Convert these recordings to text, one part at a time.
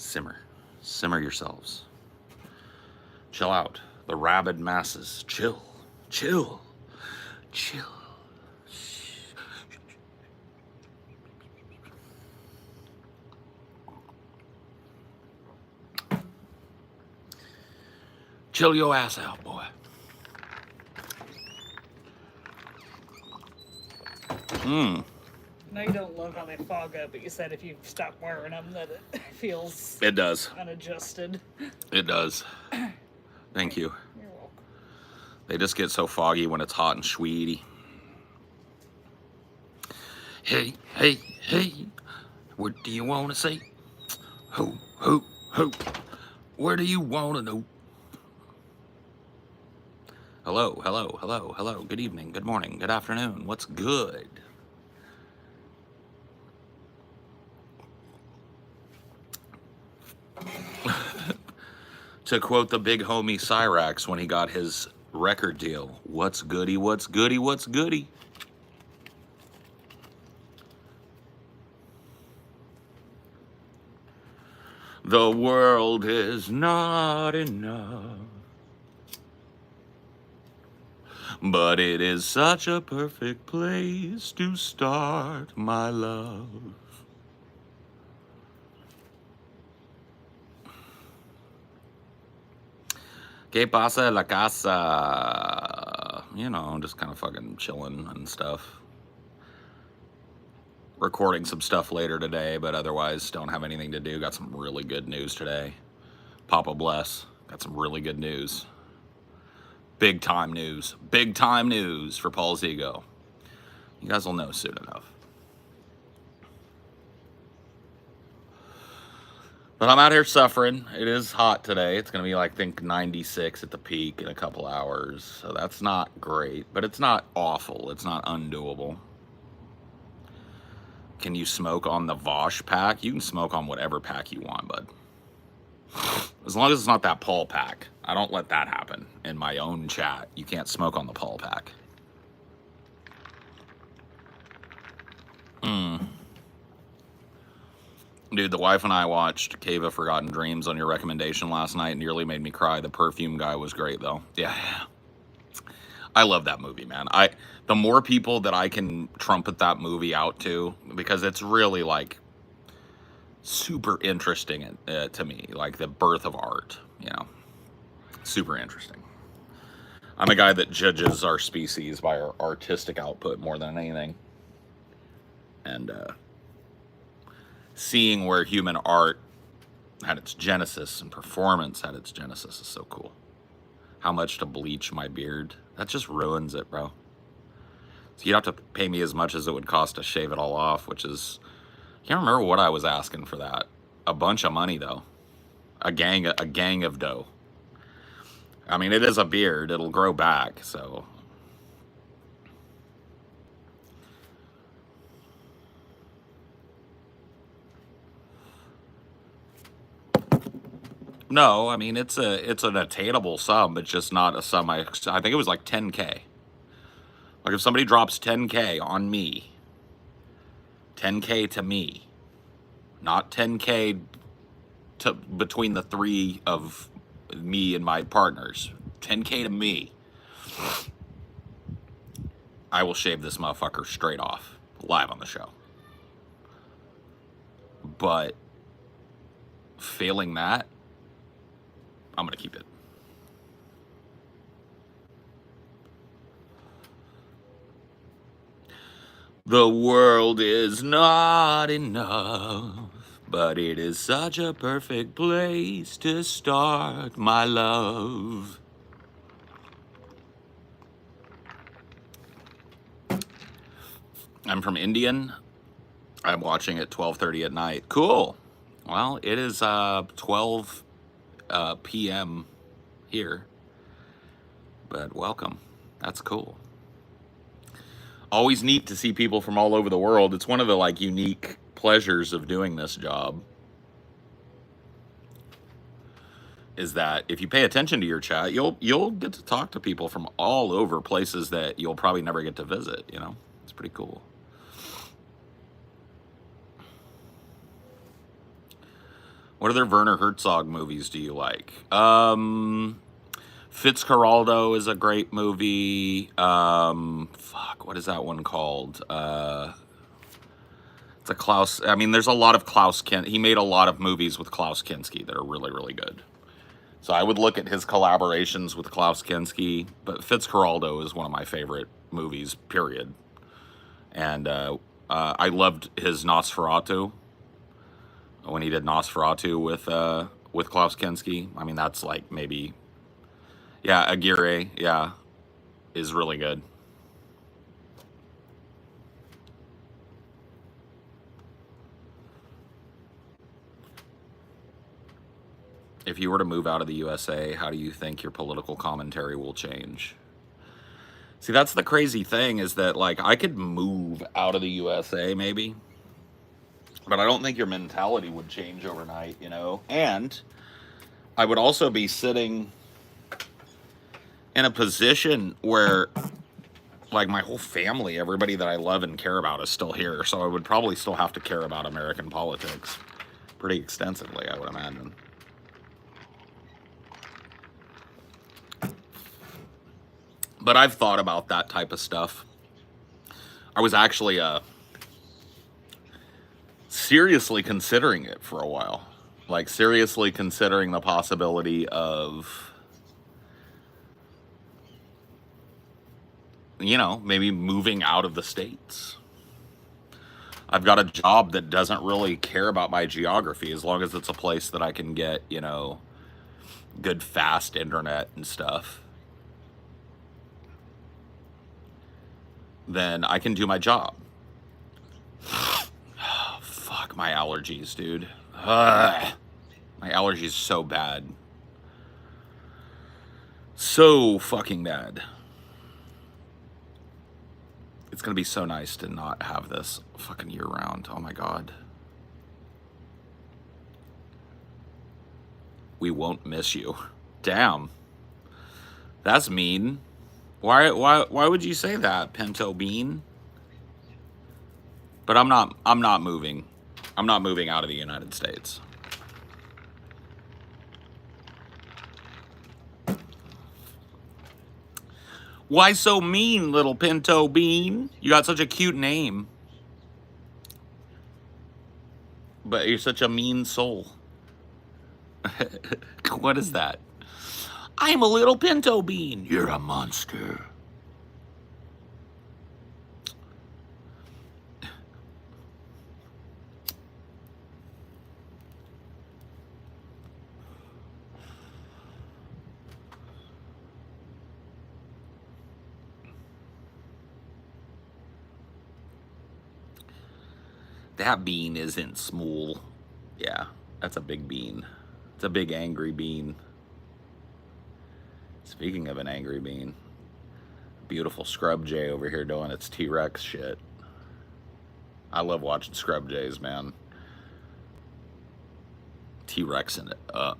Simmer. Simmer yourselves. Chill out. The rabid masses. Chill. Chill. Chill. Chill your ass out, boy. I know you don't love how they fog up, but you said if you stop wearing them that it feels It does. unadjusted. It does. Thank you. You're welcome. They just get so foggy when it's hot and sweetie. Hey, hey, hey. What do you want to say? Ho, ho, ho. Where do you want to know? Hello, hello, hello, hello. Good evening, good morning, good afternoon. What's good? To quote the big homie Cyrax when he got his record deal, what's goody, what's goody, what's goody? The world is not enough, but it is such a perfect place to start my love. ¿Qué pasa en la casa? You know, just kind of fucking chilling and stuff. Recording some stuff later today, but otherwise don't have anything to do. Got some really good news today. Papa bless. Got some really good news. Big time news. Big time news for Paul's ego. You guys will know soon enough. But I'm out here suffering. It is hot today. It's going to be like, I think, 96 at the peak in a couple hours. So that's not great, but it's not awful. It's not undoable. Can you smoke on the Vosh pack? You can smoke on whatever pack you want, bud. As long as it's not that Paul pack. I don't let that happen in my own chat. You can't smoke on the Paul pack. Dude, the wife and I watched Cave of Forgotten Dreams on your recommendation last night. Nearly made me cry. The perfume guy was great, though. Yeah. I love that movie, man. The more people that I can trumpet that movie out to, because it's really, like, super interesting to me. Like, the birth of art, you know. Super interesting. I'm a guy that judges our species by our artistic output more than anything. And, seeing where human art had its genesis and performance had its genesis is so cool. How much to bleach my beard? That just ruins it, bro. So you'd have to pay me as much as it would cost to shave it all off, which is, I can't remember what I was asking for that. A bunch of money, though. A gang of dough. I mean, it is a beard. It'll grow back, so. No, I mean, it's an attainable sum, but just not a sum. I think it was like 10K. Like if somebody drops 10K on me, 10K to me, not 10K to between the three of me and my partners, 10K to me, I will shave this motherfucker straight off, live on the show. But failing that, I'm gonna keep it. The world is not enough, but it is such a perfect place to start my love. I'm from Indian. I'm watching at 12:30 at night. Cool. Well, it is 12 p.m. here, but welcome. That's cool. Always neat to see people from all over the world. It's one of the like unique pleasures of doing this job, is that if you pay attention to your chat, you'll get to talk to people from all over places that you'll probably never get to visit, you know? It's pretty cool. What other Werner Herzog movies do you like? Fitzcarraldo is a great movie. Fuck, what is that one called? It's a Klaus. I mean, there's a lot of he made a lot of movies with Klaus Kinski that are really, really good. So I would look at his collaborations with Klaus Kinski, but Fitzcarraldo is one of my favorite movies, period. And I loved his Nosferatu when he did Nosferatu with Klaus Kinski. I mean, that's like maybe, yeah, Aguirre, yeah, is really good. If you were to move out of the USA, how do you think your political commentary will change? See, that's the crazy thing, is that, like, I could move out of the USA maybe, but I don't think your mentality would change overnight, you know? And I would also be sitting in a position where, like, my whole family, everybody that I love and care about is still here, so I would probably still have to care about American politics pretty extensively, I would imagine. But I've thought about that type of stuff. I was actually seriously considering it for a while. Like, seriously considering the possibility of, you know, maybe moving out of the States. I've got a job that doesn't really care about my geography, as long as it's a place that I can get, you know, good fast internet and stuff. Then I can do my job. Fuck my allergies, dude. My allergies so bad. So fucking bad. It's gonna be so nice to not have this fucking year round. Oh my God. We won't miss you. Damn. That's mean. Why would you say that, Pinto Bean? But I'm not moving. I'm not moving out of the United States. Why so mean, little Pinto Bean? You got such a cute name. But you're such a mean soul. What is that? I'm a little pinto bean. You're a monster. That bean isn't small. Yeah, that's a big bean. It's a big angry bean. Speaking of an angry bean, beautiful Scrub Jay over here doing its T-Rex shit. I love watching Scrub Jays, man. T-Rexing it up.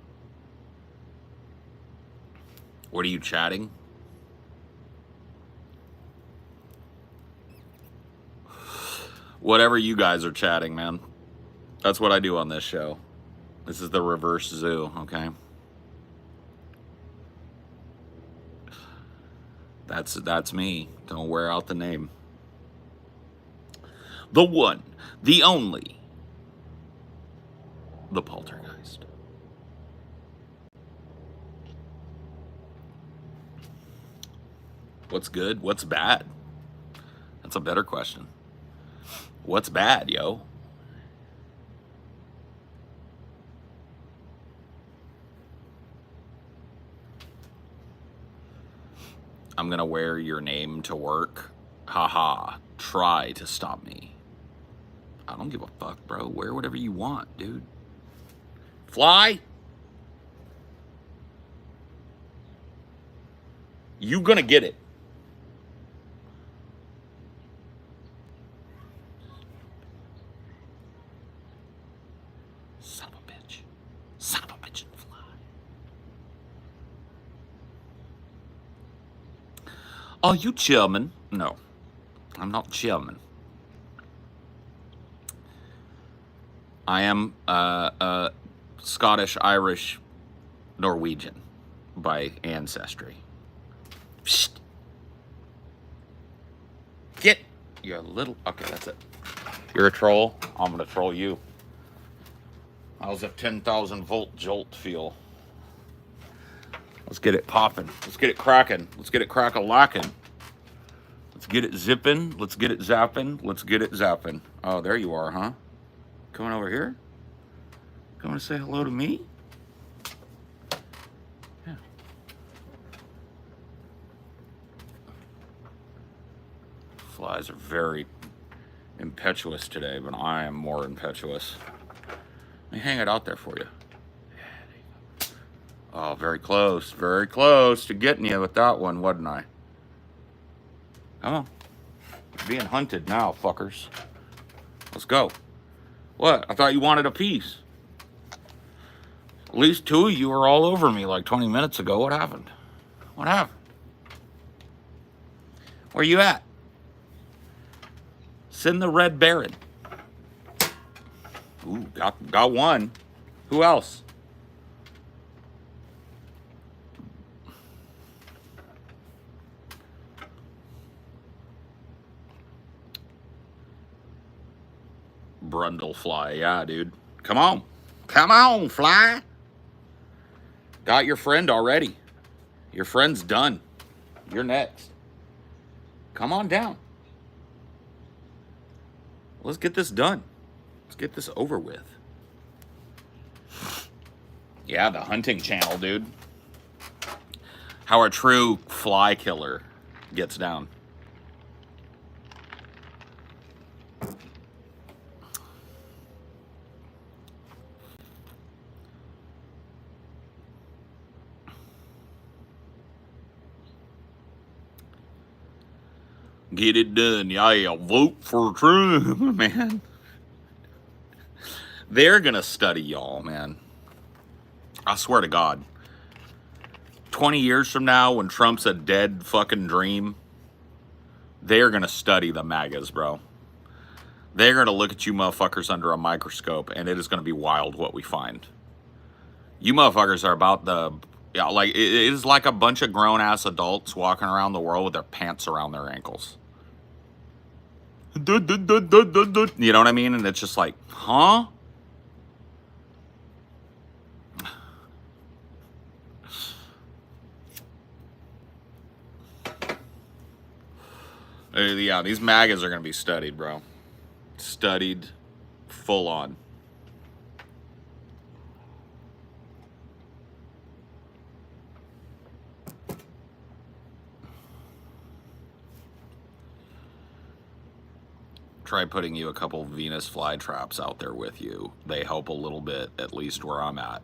What are you chatting? Whatever you guys are chatting, man. That's what I do on this show. This is the reverse zoo, okay? That's me. Don't wear out the name. The one, the only, the poltergeist. What's good? What's bad? That's a better question. What's bad, yo? I'm gonna wear your name to work. Haha. Try to stop me. I don't give a fuck, bro. Wear whatever you want, dude. Fly? You gonna get it. Son of a bitch. Son of a bitch and fly. Are you German? No, I'm not German. I am Scottish, Irish, Norwegian by ancestry. Psst. Get your little... Okay, that's it. You're a troll. I'm going to troll you. How's a 10,000 volt jolt feel? Let's get it popping. Let's get it cracking. Let's get it crack-a-lacking. Let's get it zipping. Let's get it zapping. Let's get it zapping. Oh, there you are, huh? Coming over here? Coming to say hello to me? Yeah. Flies are very impetuous today, but I am more impetuous. Let me hang it out there for you. Oh, very close to getting you with that one, wasn't I? Come on. You're being hunted now, fuckers. Let's go. What? I thought you wanted a piece. At least two of you were all over me like 20 minutes ago. What happened? What happened? Where you at? Send the Red Baron. Ooh, got one. Who else? Brundlefly, yeah, dude. Come on. Come on, fly. Got your friend already. Your friend's done. You're next. Come on down. Let's get this done. Let's get this over with. Yeah, the hunting channel, dude. How a true fly killer gets down. Get it done. Yeah, vote for Trump, man. They're gonna study y'all, man. I swear to God. 20 years from now, when Trump's a dead fucking dream, they're gonna study the MAGAs, bro. They're gonna look at you motherfuckers under a microscope, and it is gonna be wild what we find. You motherfuckers are about the... Yeah, like, it is like a bunch of grown-ass adults walking around the world with their pants around their ankles. You know what I mean? And it's just like, huh? Yeah, these MAGAs are going to be studied, bro. Studied full on. Try putting you a couple Venus flytraps out there with you. They help a little bit, at least where I'm at.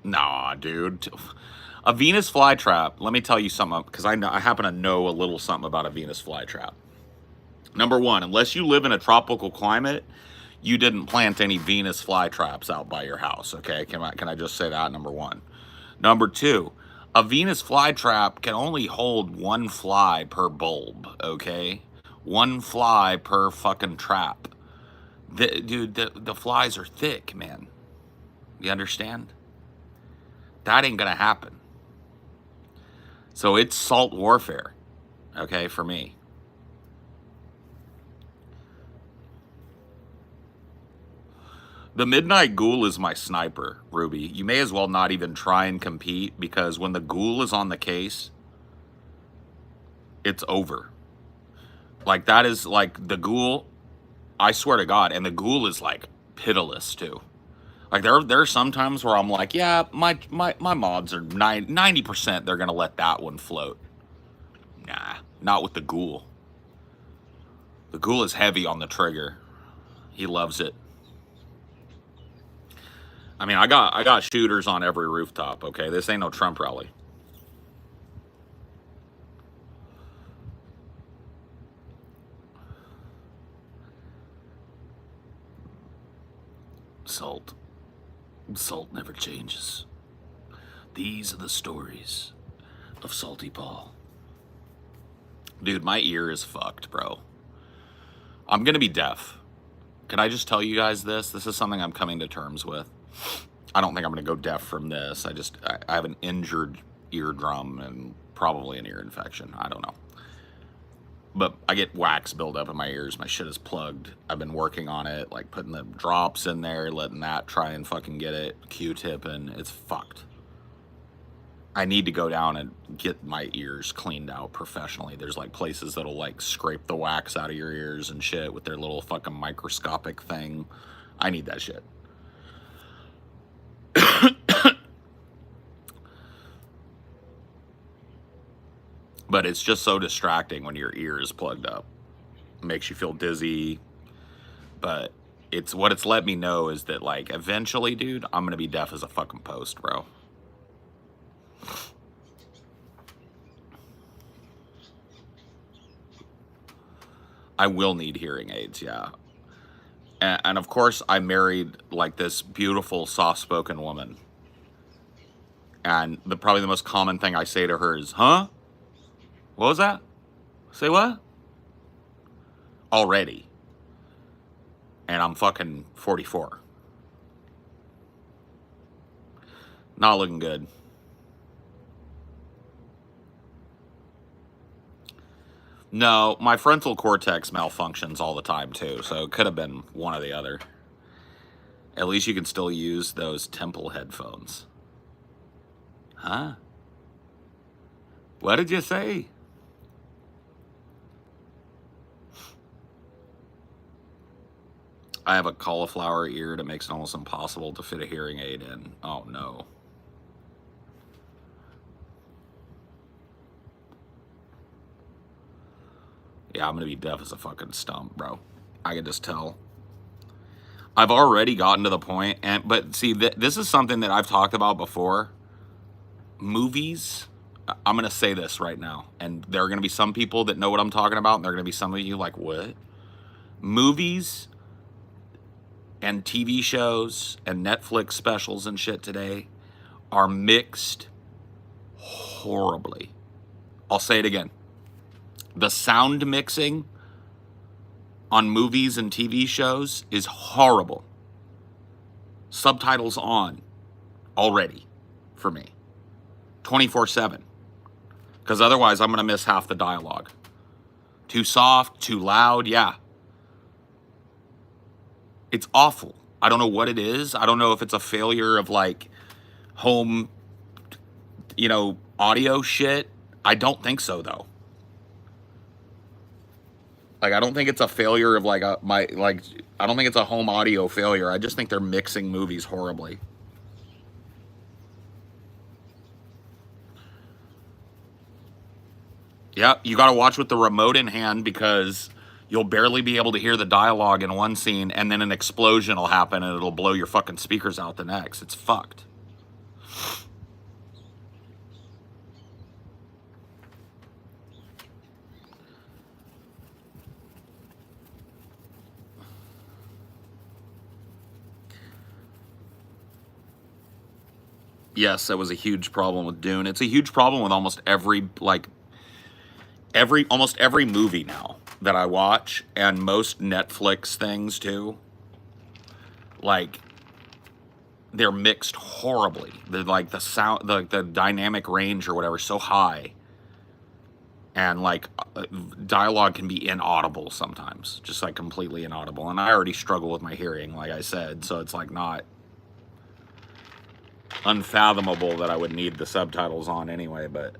Nah, dude. A Venus flytrap, let me tell you something, because I happen to know a little something about a Venus flytrap. Number one, unless you live in a tropical climate, you didn't plant any Venus flytraps out by your house, okay? Can I just say that, number one? Number two, a Venus flytrap can only hold one fly per bulb, okay? One fly per fucking trap. Dude, the flies are thick, man. You understand? That ain't gonna happen. So it's salt warfare, okay, for me. The Midnight Ghoul is my sniper, Ruby. You may as well not even try and compete, because when the Ghoul is on the case, it's over. Like, that is, like, the Ghoul, I swear to God, and the Ghoul is, like, pitiless, too. Like, there are some times where I'm like, yeah, my mods are 90%, they're going to let that one float. Nah, not with the Ghoul. The Ghoul is heavy on the trigger. He loves it. I mean, I got shooters on every rooftop, okay? This ain't no Trump rally. Salt. Salt never changes. These are the stories of Salty Paul. Dude, my ear is fucked, bro. I'm gonna be deaf. Can I just tell you guys this? This is something I'm coming to terms with. I don't think I'm going to go deaf from this. I have an injured eardrum and probably an ear infection. I don't know. But I get wax buildup in my ears. My shit is plugged. I've been working on it, like putting the drops in there, letting that try and fucking get it. Q-tip, and it's fucked. I need to go down and get my ears cleaned out professionally. There's like places that'll like scrape the wax out of your ears and shit with their little fucking microscopic thing. I need that shit. But it's just so distracting when your ear is plugged up. It makes you feel dizzy. But it's what it's let me know is that, like, eventually, dude, I'm gonna be deaf as a fucking post, bro. I will need hearing aids, yeah. And of course, I married like this beautiful, soft-spoken woman. And probably the most common thing I say to her is, huh? What was that? Say what? Already. And I'm fucking 44. Not looking good. No, my frontal cortex malfunctions all the time too, so it could have been one or the other. At least you can still use those Temple headphones. Huh? What did you say? I have a cauliflower ear that makes it almost impossible to fit a hearing aid in. Oh no. Yeah, I'm gonna be deaf as a fucking stump, bro. I can just tell. I've already gotten to the point, but see, this is something that I've talked about before. Movies, I'm gonna say this right now, and there are gonna be some people that know what I'm talking about, and there are gonna be some of you like, what? Movies and TV shows and Netflix specials and shit today are mixed horribly. I'll say it again. The sound mixing on movies and TV shows is horrible. Subtitles on already for me. 24/7. Because otherwise I'm going to miss half the dialogue. Too soft, too loud, yeah. It's awful. I don't know what it is. I don't know if it's a failure of like home, audio shit. I don't think so though. Like, I don't think it's a failure of I don't think it's a home audio failure. I just think they're mixing movies horribly. Yeah, you got to watch with the remote in hand because you'll barely be able to hear the dialogue in one scene, and then an explosion will happen and it'll blow your fucking speakers out the next. It's fucked. Yes, that was a huge problem with Dune. It's a huge problem with almost every movie now that I watch, and most Netflix things too. Like, they're mixed horribly. They're like the sound, the dynamic range or whatever, so high, and like dialogue can be inaudible sometimes, just like completely inaudible. And I already struggle with my hearing, like I said, so it's like not unfathomable that I would need the subtitles on anyway, but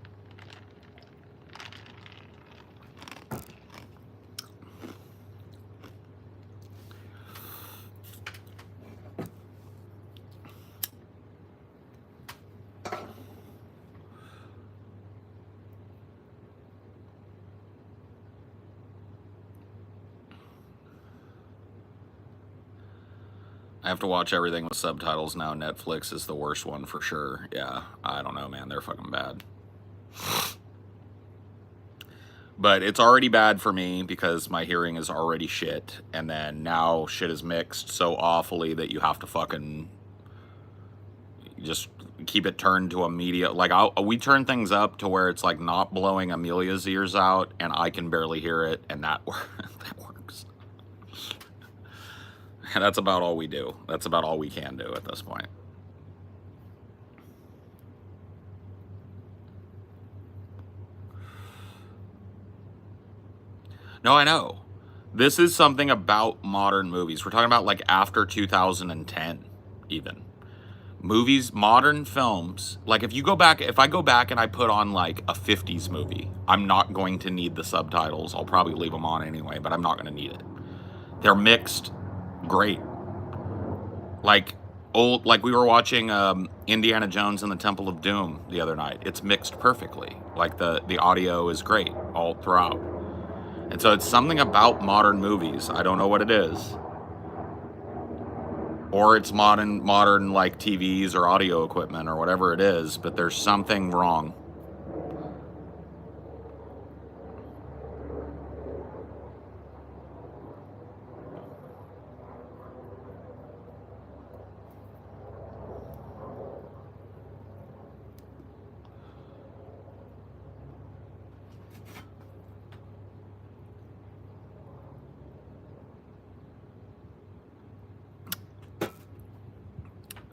I have to watch everything with subtitles now. Netflix is the worst one for sure. Yeah, I don't know, man. They're fucking bad. But it's already bad for me because my hearing is already shit. And then now shit is mixed so awfully that you have to fucking just keep it turned to a media. Like, we turn things up to where it's like not blowing Amelia's ears out and I can barely hear it. And that works. And that's about all we do. That's about all we can do at this point. No, I know. This is something about modern movies. We're talking about like after 2010, even. Movies, modern films. Like if I go back and I put on like a 50s movie, I'm not going to need the subtitles. I'll probably leave them on anyway, but I'm not going to need it. They're mixed, great. Like like we were watching Indiana Jones and the Temple of Doom the other night. It's mixed perfectly. Like the audio is great all throughout. And so it's something about modern movies. I don't know what it is. Or it's modern like TVs or audio equipment or whatever it is, but there's something wrong.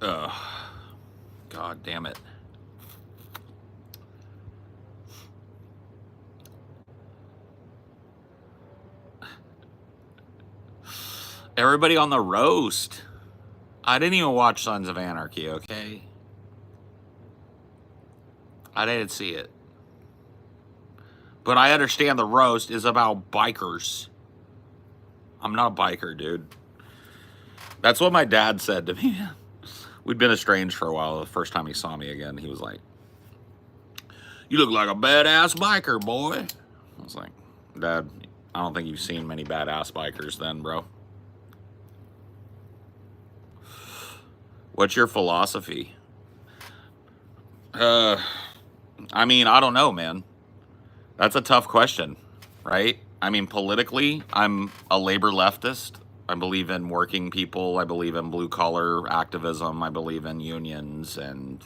Ugh. God damn it. Everybody on the roast. I didn't even watch Sons of Anarchy, okay? I didn't see it. But I understand the roast is about bikers. I'm not a biker, dude. That's what my dad said to me. We'd been estranged for a while. The first time he saw me again, he was like, "You look like a badass biker, boy." I was like, "Dad, I don't think you've seen many badass bikers then, bro." What's your philosophy? I mean, I don't know, man. That's a tough question, right? I mean, politically, I'm a labor leftist. I believe in working people. I believe in blue collar activism. I believe in unions and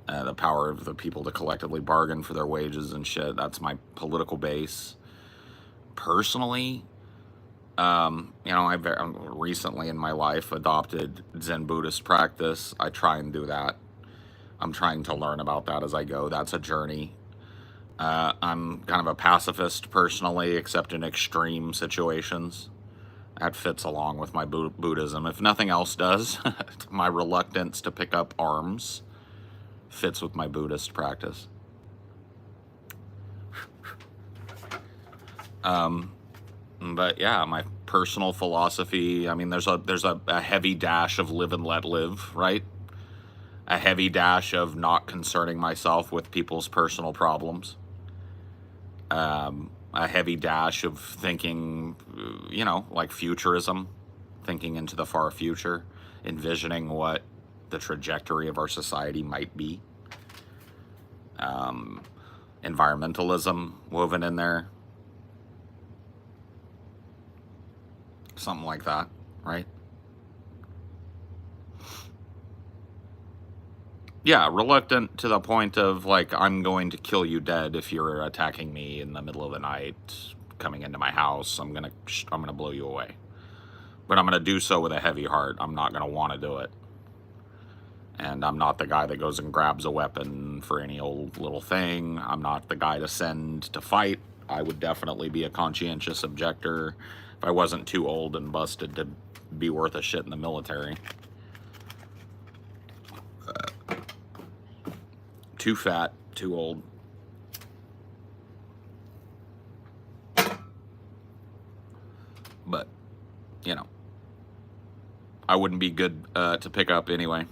the power of the people to collectively bargain for their wages and shit. That's my political base. Personally, I've recently in my life adopted Zen Buddhist practice. I try and do that. I'm trying to learn about that as I go. That's a journey. I'm kind of a pacifist personally, except in extreme situations. That fits along with my Buddhism. If nothing else does, my reluctance to pick up arms fits with my Buddhist practice. But yeah, my personal philosophy, I mean, there's a heavy dash of live and let live, right? A heavy dash of not concerning myself with people's personal problems. A heavy dash of thinking, like futurism, thinking into the far future, envisioning what the trajectory of our society might be. Environmentalism woven in there. Something like that, right? Yeah, reluctant to the point of like, I'm going to kill you dead if you're attacking me in the middle of the night, coming into my house. I'm gonna blow you away. But I'm gonna do so with a heavy heart. I'm not gonna want to do it. And I'm not the guy that goes and grabs a weapon for any old little thing. I'm not the guy to send to fight. I would definitely be a conscientious objector if I wasn't too old and busted to be worth a shit in the military. Too fat, too old. But, I wouldn't be good to pick up anyway.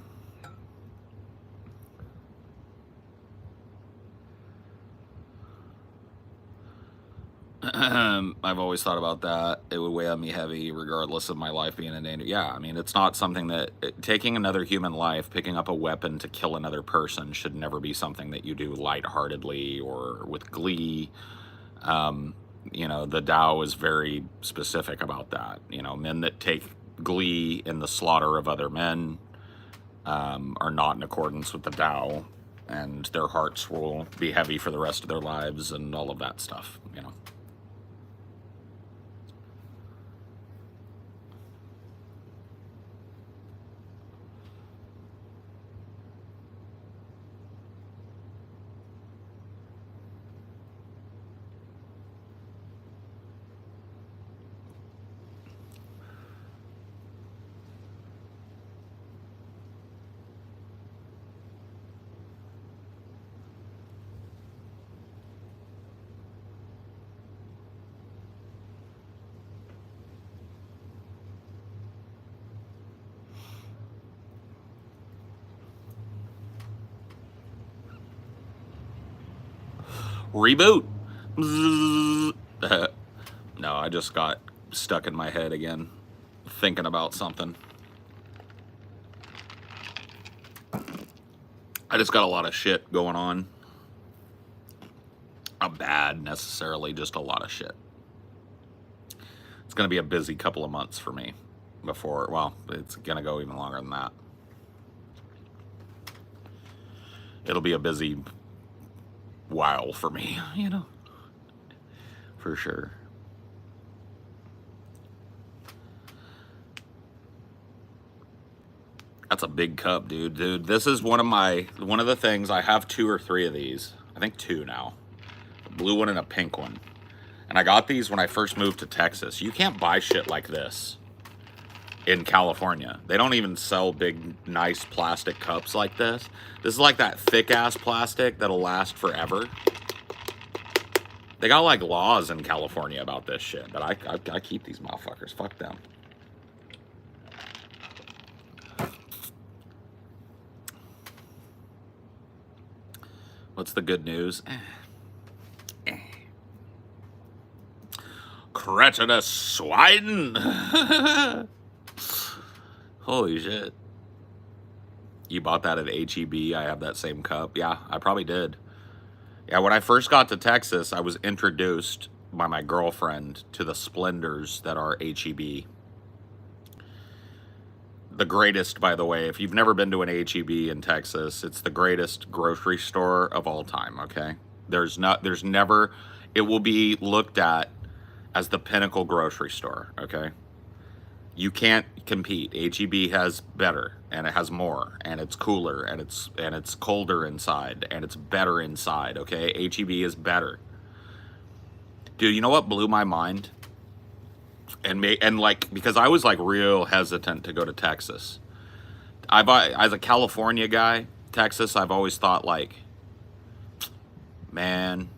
I've always thought about that. It would weigh on me heavy, regardless of my life being in danger. Yeah, I mean, it's not something that taking another human life, picking up a weapon to kill another person, should never be something that you do lightheartedly or with glee. The Tao is very specific about that. Men that take glee in the slaughter of other men are not in accordance with the Tao, and their hearts will be heavy for the rest of their lives and all of that stuff. Reboot. No, I just got stuck in my head again, thinking about something. I just got a lot of shit going on. Not bad necessarily, just a lot of shit. It's going to be a busy couple of months for me before, well, it's going to go even longer than that. It'll be a busy while for me, you know, for sure. That's a big cup, dude. Dude, this is one of the things. I have 2 or 3 of these. I think 2 now. A blue one and a pink one. And I got these when I first moved to Texas. You can't buy shit like this in California. They don't even sell big, nice plastic cups like this. This is like that thick-ass plastic that'll last forever. They got like laws in California about this shit, but I keep these motherfuckers. Fuck them. What's the good news? Cretinous swine. Holy shit. You bought that at HEB? I have that same cup. Yeah, I probably did. Yeah, when I first got to Texas, I was introduced by my girlfriend to the Splendors that are HEB. The greatest, by the way. If you've never been to an HEB in Texas, it's the greatest grocery store of all time, okay? There's never, it will be looked at as the pinnacle grocery store, okay? You can't compete. HEB has better, and it has more, and it's cooler, and it's colder inside, and it's better inside, okay? HEB is better. Dude, you know what blew my mind? And like, because I was like real hesitant to go to Texas. As a California guy, Texas, I've always thought like, man,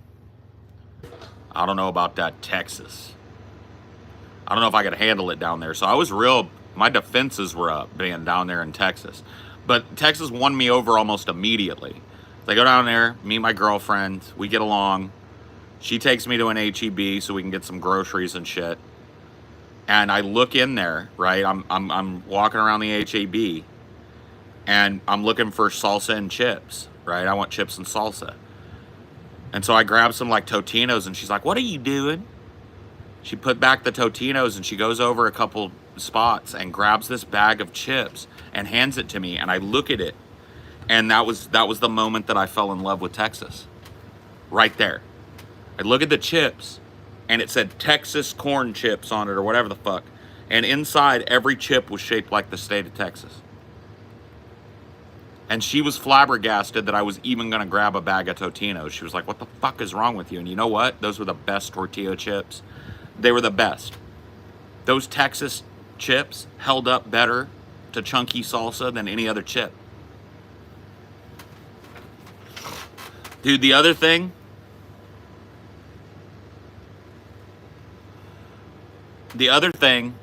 I don't know about that Texas. I don't know if I could handle it down there. So I was my defenses were up being down there in Texas. But Texas won me over almost immediately. So I go down there, meet my girlfriend, we get along. She takes me to an HEB so we can get some groceries and shit. And I look in there, right? I'm walking around the HEB, and I'm looking for salsa and chips, right? I want chips and salsa. And so I grab some like Totinos, and she's like, "What are you doing?" She put back the Totinos, and she goes over a couple spots and grabs this bag of chips and hands it to me. And I look at it, and that was the moment that I fell in love with Texas. Right there. I look at the chips, and it said Texas corn chips on it or whatever the fuck. And inside, every chip was shaped like the state of Texas. And she was flabbergasted that I was even going to grab a bag of Totinos. She was like, "What the fuck is wrong with you?" And you know what? Those were the best tortilla chips. They were the best. Those Texas chips held up better to chunky salsa than any other chip. Dude, the other thing... The other thing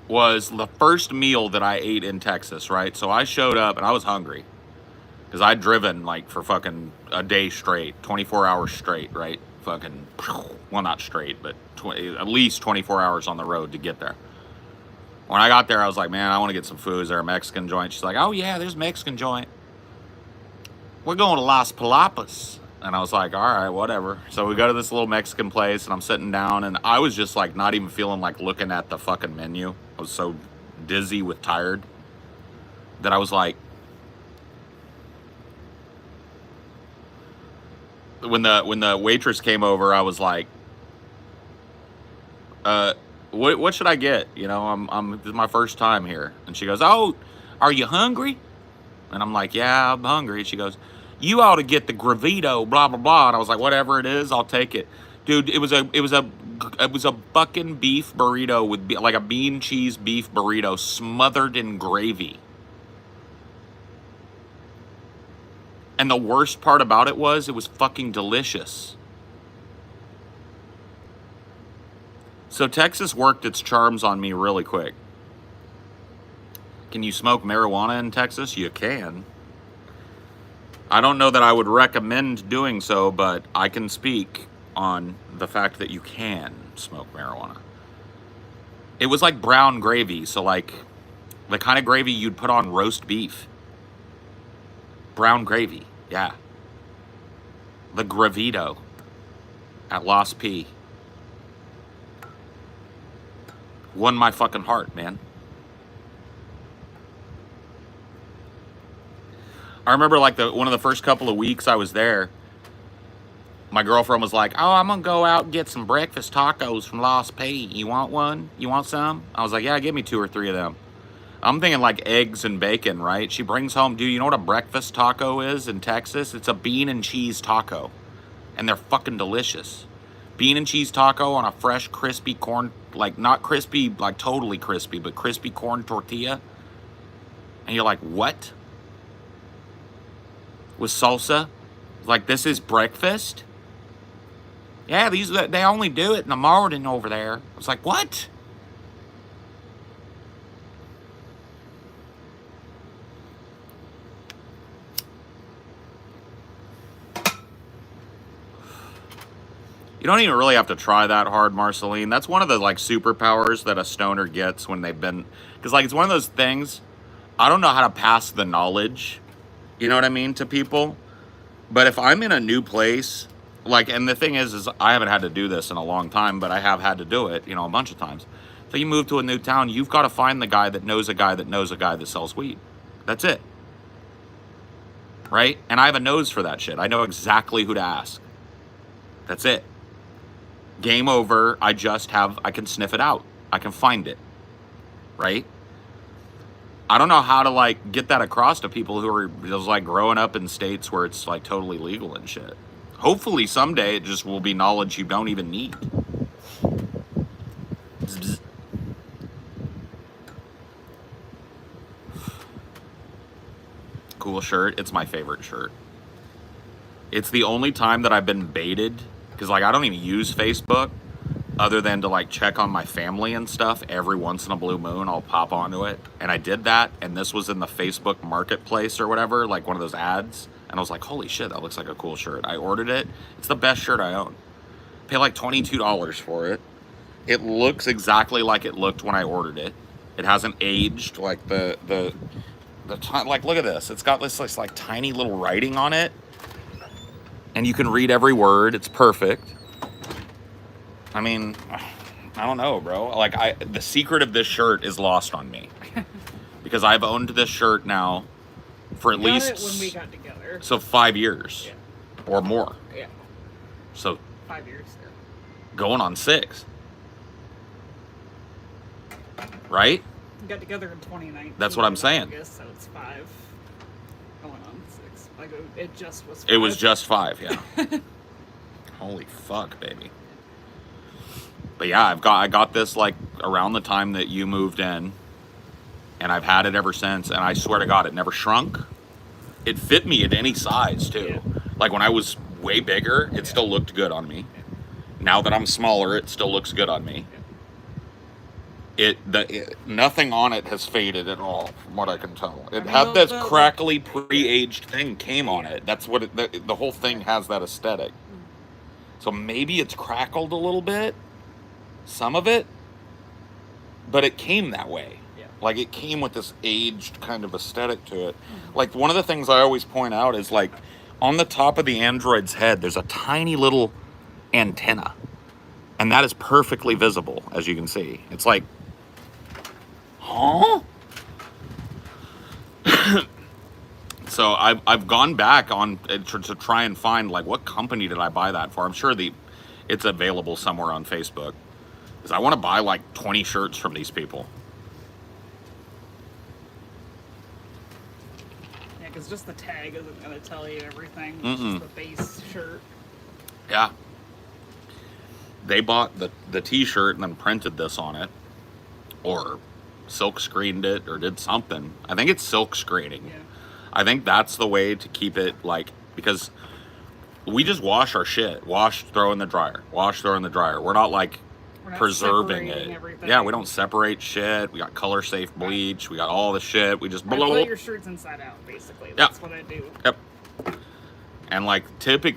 was the first meal that I ate in Texas, right? So I showed up and I was hungry because I'd driven like for fucking a day straight, 24 hours straight, right? Fucking, well, not straight, but at least 24 hours on the road to get there. When I got there, I was like, man, I want to get some food. Is there a Mexican joint? She's like, "Oh yeah, there's a Mexican joint. We're going to Las Palapas." And I was like, all right, whatever. So we go to this little Mexican place, and I'm sitting down, and I was just like not even feeling like looking at the fucking menu. I was so dizzy with tired that I was like, when the waitress came over, I was like, what should I get? You know, this is my first time here. And she goes, "Oh, are you hungry?" And I'm like, "Yeah, I'm hungry." She goes, "You ought to get the gravito, blah blah blah." And I was like, "Whatever it is, I'll take it." Dude, it was a fucking beef burrito with like a bean cheese beef burrito smothered in gravy. And the worst part about it was fucking delicious. So Texas worked its charms on me really quick. Can you smoke marijuana in Texas? You can. I don't know that I would recommend doing so, but I can speak on the fact that you can smoke marijuana. It was like brown gravy, so like the kind of gravy you'd put on roast beef. Brown gravy, yeah. The Gravito at Los P. Won my fucking heart, man. I remember like one of the first couple of weeks I was there, my girlfriend was like, oh, I'm gonna go out and get some breakfast tacos from Los P. You want one? You want some? I was like, yeah, give me 2 or 3 of them. I'm thinking like eggs and bacon, right? She brings home, dude, you know what a breakfast taco is in Texas? It's a bean and cheese taco. And they're fucking delicious. Bean and cheese taco on a fresh, crispy corn, like not crispy, like totally crispy, but crispy corn tortilla. And you're like, what? With salsa? Like, this is breakfast? Yeah, they only do it in the morning over there. I was like, what? You don't even really have to try that hard, Marceline. That's one of the, like, superpowers that a stoner gets when they've been... Because, like, it's one of those things, I don't know how to pass the knowledge, you know what I mean, to people. But if I'm in a new place, like, and the thing is I haven't had to do this in a long time, but I have had to do it, you know, a bunch of times. So you move to a new town, you've got to find the guy that knows a guy that knows a guy that sells weed. That's it. Right? And I have a nose for that shit. I know exactly who to ask. That's it. Game over. I can sniff it out. I can find it. Right? I don't know how to, like, get that across to people who are just, like, growing up in states where it's, like, totally legal and shit. Hopefully someday it just will be knowledge you don't even need. Bzz, bzz. Cool shirt. It's my favorite shirt. It's the only time that I've been baited, because, like, I don't even use Facebook other than to, like, check on my family and stuff. Every once in a blue moon, I'll pop onto it. And I did that, and this was in the Facebook Marketplace or whatever, like one of those ads. And I was like, holy shit, that looks like a cool shirt. I ordered it. It's the best shirt I own. Pay like $22 for it. It looks exactly like it looked when I ordered it. It hasn't aged. Like like, look at this. It's got this like tiny little writing on it. And you can read every word. It's perfect. I mean, I don't know, bro. Like, the secret of this shirt is lost on me. Because I've owned this shirt now for at least... Got it when we got together. So 5 years. Yeah. Or more. Yeah. So... 5 years. Yeah. Going on 6. Right? We got together in 2019. That's what I'm saying. August, so it's 5. Going on 6. Like, it just was 5. It was just 5, yeah. Holy fuck, baby. But yeah, I got this like around the time that you moved in, and I've had it ever since, and I swear to God, it never shrunk. It fit me at any size too. Yeah. Like when I was way bigger, it still looked good on me. Yeah. Now that I'm smaller, it still looks good on me. Yeah. Nothing on it has faded at all, from what I can tell. It had this crackly pre-aged thing came on it. That's what the whole thing has, that aesthetic. So maybe it's crackled a little bit. Some of it, but it came that way. Yeah. Like, it came with this aged kind of aesthetic to it. Mm-hmm. Like, one of the things I always point out is, like, on the top of the Android's head, there's a tiny little antenna. And that is perfectly visible, as you can see. It's like, huh? So I've gone back on to try and find, like, what company did I buy that for? I'm sure it's available somewhere on Facebook. Because I want to buy like 20 shirts from these people. Yeah, because just the tag isn't going to tell you everything. It's just the base shirt. Yeah. They bought the t-shirt and then printed this on it. Or silk screened it or did something. I think it's silk screening. Yeah. I think that's the way to keep it, like, because we just wash our shit. Wash, throw in the dryer. Wash, throw in the dryer. We're not like... preserving it. Everything. Yeah, we don't separate shit. We got color safe bleach. We got all the shit. We just put your shirts inside out, basically. That's what I do. Yep. And like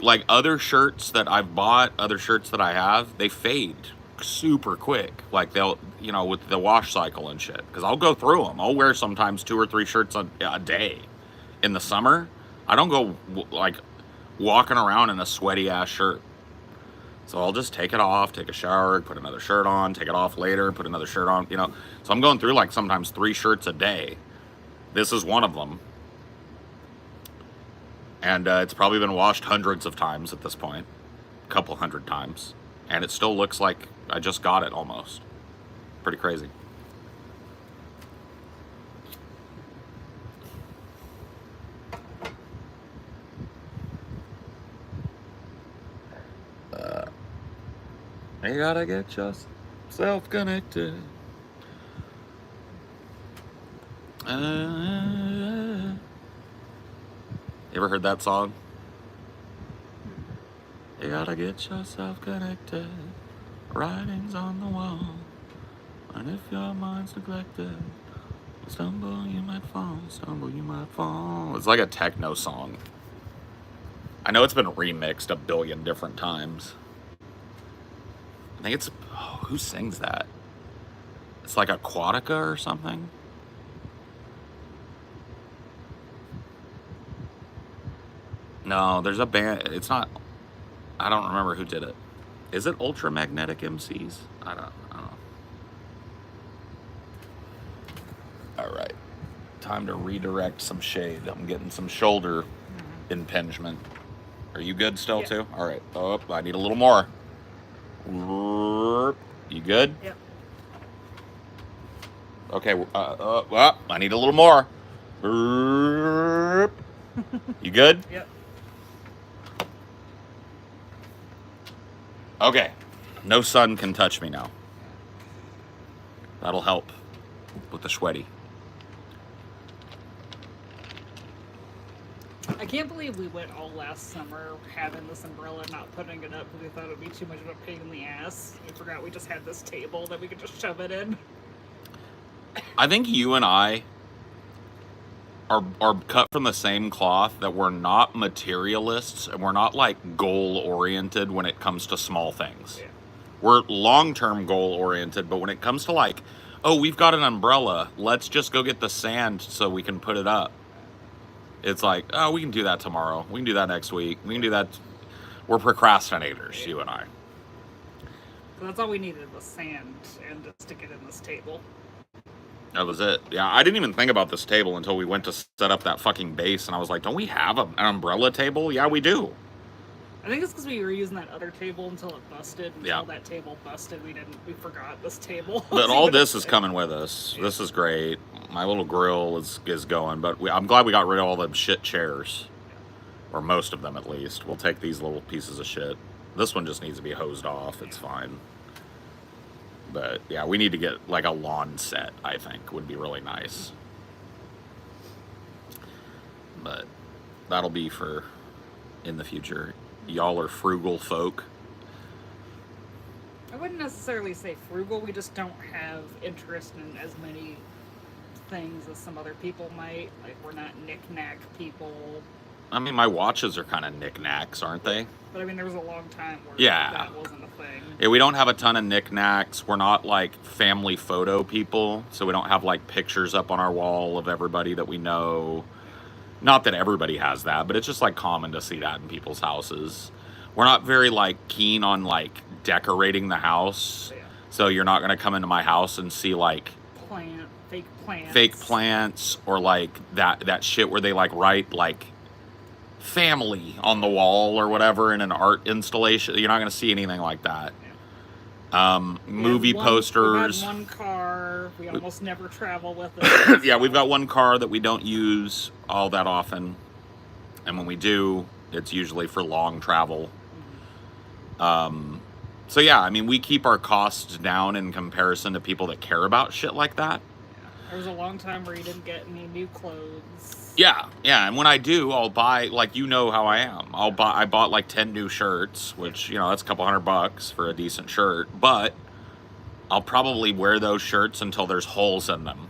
like other shirts that I've bought, other shirts that I have, they fade super quick. Like they'll, with the wash cycle and shit. Because I'll go through them. I'll wear sometimes 2 or 3 shirts a day. In the summer, I don't go like walking around in a sweaty ass shirt. So I'll just take it off, take a shower, put another shirt on, take it off later, put another shirt on. So I'm going through like sometimes 3 shirts a day. This is one of them. And it's probably been washed hundreds of times at this point. A couple hundred times. And it still looks like I just got it almost. Pretty crazy. You gotta get yourself connected. You ever heard that song? You gotta get yourself connected. Writings on the wall. And if your mind's neglected, stumble you might fall, stumble you might fall. It's like a techno song. I know it's been remixed a billion different times. I think it's, who sings that? It's like Aquatica or something. No, there's a band. It's not. I don't remember who did it. Is it Ultramagnetic MCs? I don't know. All right. Time to redirect some shade. I'm getting some shoulder impingement. Are you good still too? All right. Oh, I need a little more. You good? Yep. Okay. I need a little more. You good? Yep. Okay. No sun can touch me now. That'll help with the sweaty. I can't believe we went all last summer having this umbrella, not putting it up because we thought it would be too much of a pain in the ass. We forgot we just had this table that we could just shove it in. I think you and I are cut from the same cloth, that we're not materialists and we're not like goal oriented when it comes to small things. Yeah. We're long-term goal oriented, but when it comes to like, oh, we've got an umbrella, let's just go get the sand so we can put it up. It's like, oh, we can do that tomorrow. We can do that next week. We can do that. We're procrastinators, you and I. So that's all we needed was sand and to stick it in this table. That was it. Yeah, I didn't even think about this table until we went to set up that fucking base, and I was like, don't we have an umbrella table? Yeah, we do. I think it's because we were using that other table until it busted. Until that table busted, we forgot this table. But all this is coming with us. Yeah. This is great. My little grill is going, but I'm glad we got rid of all them shit chairs. Yeah. Or most of them, at least. We'll take these little pieces of shit. This one just needs to be hosed off. It's fine. But yeah, we need to get like a lawn set, I think, would be really nice. But that'll be for in the future. Y'all are frugal folk. I wouldn't necessarily say frugal. We just don't have interest in as many things as some other people might. Like, we're not knick-knack people. I mean, my watches are kind of knick-knacks, aren't they? But I mean, there was a long time where that wasn't a thing. Yeah, we don't have a ton of knick-knacks. We're not like family photo people, so we don't have like pictures up on our wall of everybody that we know. Not that everybody has that, but it's just like common to see that in people's houses. We're not very like keen on like decorating the house. Yeah. So you're not going to come into my house and see like fake plants or like that shit where they like write like family on the wall or whatever in an art installation. You're not going to see anything like that. Movie posters. We had one car. We almost never travel with it. Yeah, we've got one car that we don't use all that often, and when we do, it's usually for long travel. So yeah, I mean, we keep our costs down in comparison to people that care about shit like that. Yeah. There was a long time where you didn't get any new clothes. Yeah, and when I do, I'll buy, like, you know how I am. I bought like 10 new shirts, which, that's a couple $100 for a decent shirt, but I'll probably wear those shirts until there's holes in them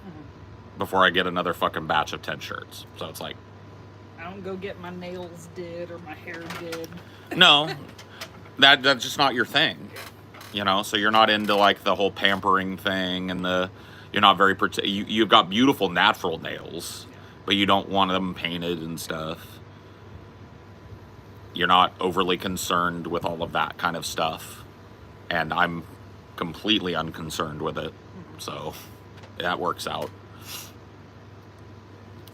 before I get another fucking batch of 10 shirts. So it's like, I don't go get my nails did or my hair did. No, that's just not your thing. You know, so you're not into like the whole pampering thing, and you're not very you've got beautiful natural nails, but you don't want them painted and stuff. You're not overly concerned with all of that kind of stuff, and I'm completely unconcerned with it, so that works out.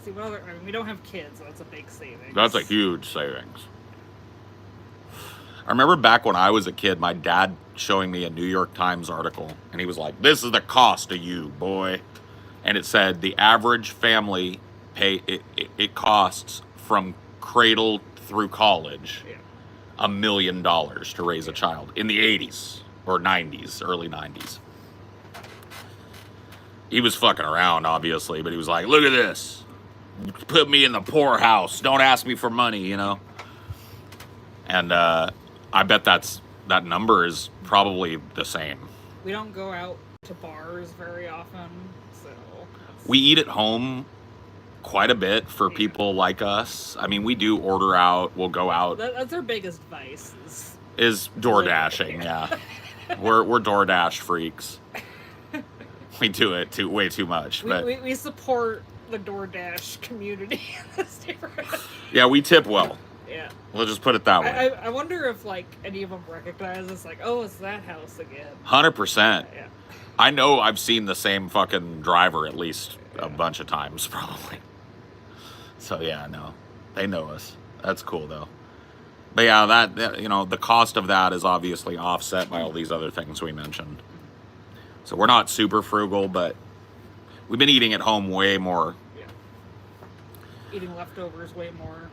See, I mean, we don't have kids, so that's a big savings. That's a huge savings. I remember back when I was a kid, my dad showing me a New York Times article, and he was like, "This is the cost of you, boy." And it said the average family it costs from cradle through college $1 million to raise a child in the 80s or 90s, early 90s. He was fucking around, obviously, but he was like, "Look at this. Put me in the poorhouse. Don't ask me for money, you know?" And I bet that number is probably the same. We don't go out to bars very often, so... We eat at home quite a bit for people like us. I mean, we do order out. We'll go out. That's our biggest vice. Is door dashing, yeah. We're DoorDash freaks. We do it way too much. But we support the DoorDash community in this neighborhood. Yeah, we tip well. Yeah. We'll just put it that way. I wonder if, like, any of them recognize us, like, oh, it's that house again. 100%. Yeah. I know I've seen the same fucking driver at least a bunch of times, probably. So, yeah, no. They know us. That's cool, though. But, yeah, that, you know, the cost of that is obviously offset by all these other things we mentioned. So, we're not super frugal, but we've been eating at home way more. Yeah. Eating leftovers way more.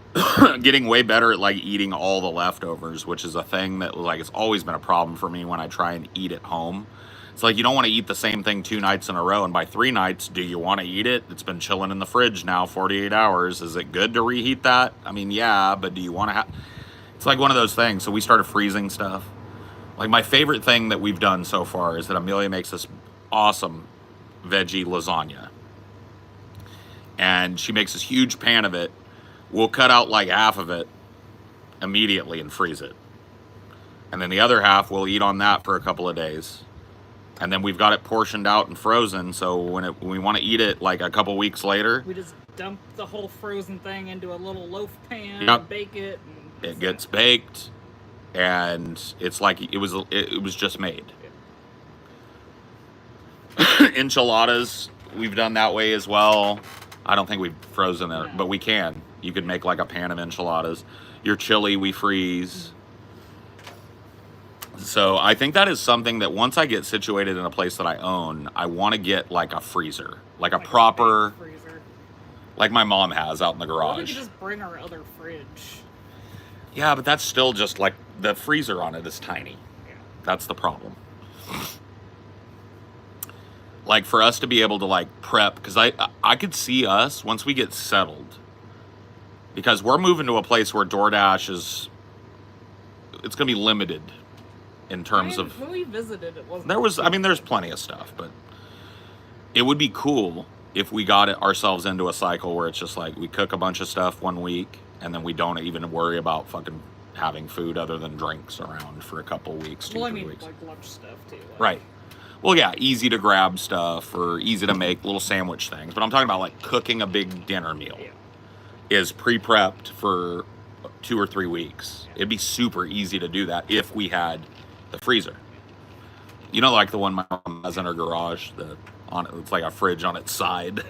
Getting way better at, like, eating all the leftovers, which is a thing that, like, it's always been a problem for me when I try and eat at home. It's like you don't want to eat the same thing 2 nights in a row, and by 3 nights, do you want to eat it? It's been chilling in the fridge now 48 hours. Is it good to reheat that? I mean, yeah, but do you want to have... It's like one of those things. So we started freezing stuff. Like, my favorite thing that we've done so far is that Amelia makes this awesome veggie lasagna. And she makes this huge pan of it. We'll cut out like half of it immediately and freeze it. And then the other half we'll eat on that for a couple of days. And then we've got it portioned out and frozen, so when we want to eat it like a couple weeks later, we just dump the whole frozen thing into a little loaf pan, yep, and bake it. And it gets baked, and it's like it was just made. Yeah. Enchiladas, we've done that way as well. I don't think we've frozen it, but we can. You could make like a pan of enchiladas. Your chili, we freeze. So I think that is something that once I get situated in a place that I own, I want to get like a freezer, like a proper, freezer, like my mom has out in the garage. Or we could just bring our other fridge. Yeah, but that's still just like the freezer on it is tiny. Yeah. That's the problem. Like for us to be able to like prep, because I could see us once we get settled, because we're moving to a place where DoorDash it's going to be limited. In terms of when we visited, it wasn't. There's plenty of stuff, but it would be cool if we got ourselves into a cycle where it's just like we cook a bunch of stuff one week and then we don't even worry about fucking having food other than drinks around for a couple weeks, 2-3 weeks. Like lunch stuff too. Like. Right. Well, yeah, easy to grab stuff or easy to make little sandwich things, but I'm talking about like cooking a big dinner meal is pre-prepped for 2 or 3 weeks. It'd be super easy to do that if we had the freezer, you know, like the one my mom has in her garage. It's like a fridge on its side.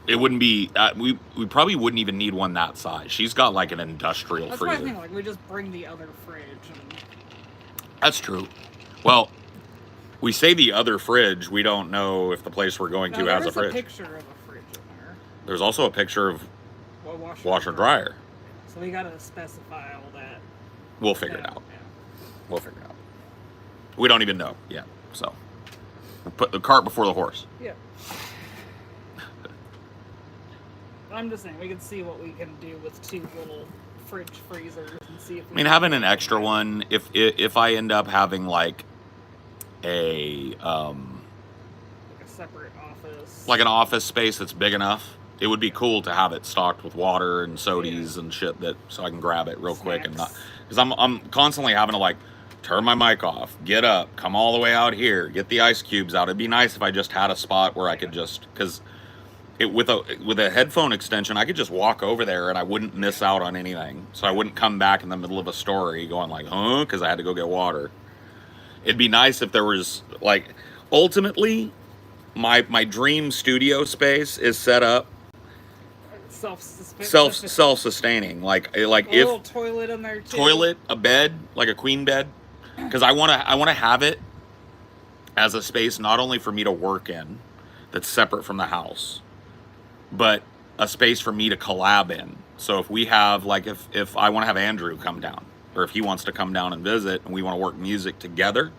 It wouldn't be. We probably wouldn't even need one that size. She's got like an industrial freezer. That's why I think like we just bring the other fridge. That's true. Well, we say the other fridge. We don't know if the place we're going to has a fridge. There's a picture of a fridge in there. There's also a picture of washer dryer. So we gotta specify all that. We'll figure it out. Yeah. We'll figure it out. We don't even know yet, so we'll put the cart before the horse. Yeah. I'm just saying we can see what we can do with 2 little fridge freezers and see if. Having an extra one, if I end up having like a like a separate office, like an office space that's big enough, It would be cool to have it stocked with water and sodies and shit so I can grab it real quick and not, because I'm constantly having to like turn my mic off, get up, come all the way out here, get the ice cubes out. It'd be nice if I just had a spot where I could just, because with a headphone extension, I could just walk over there and I wouldn't miss out on anything. So I wouldn't come back in the middle of a story going like, huh, because I had to go get water. It'd be nice if there was like, ultimately, my dream studio space is set up self-sustaining, like a if little toilet in there too. Toilet, a bed, like a queen bed, because I want to have it as a space not only for me to work in that's separate from the house, but a space for me to collab in. So if we have like if I want to have Andrew come down, or if he wants to come down and visit and we want to work music together,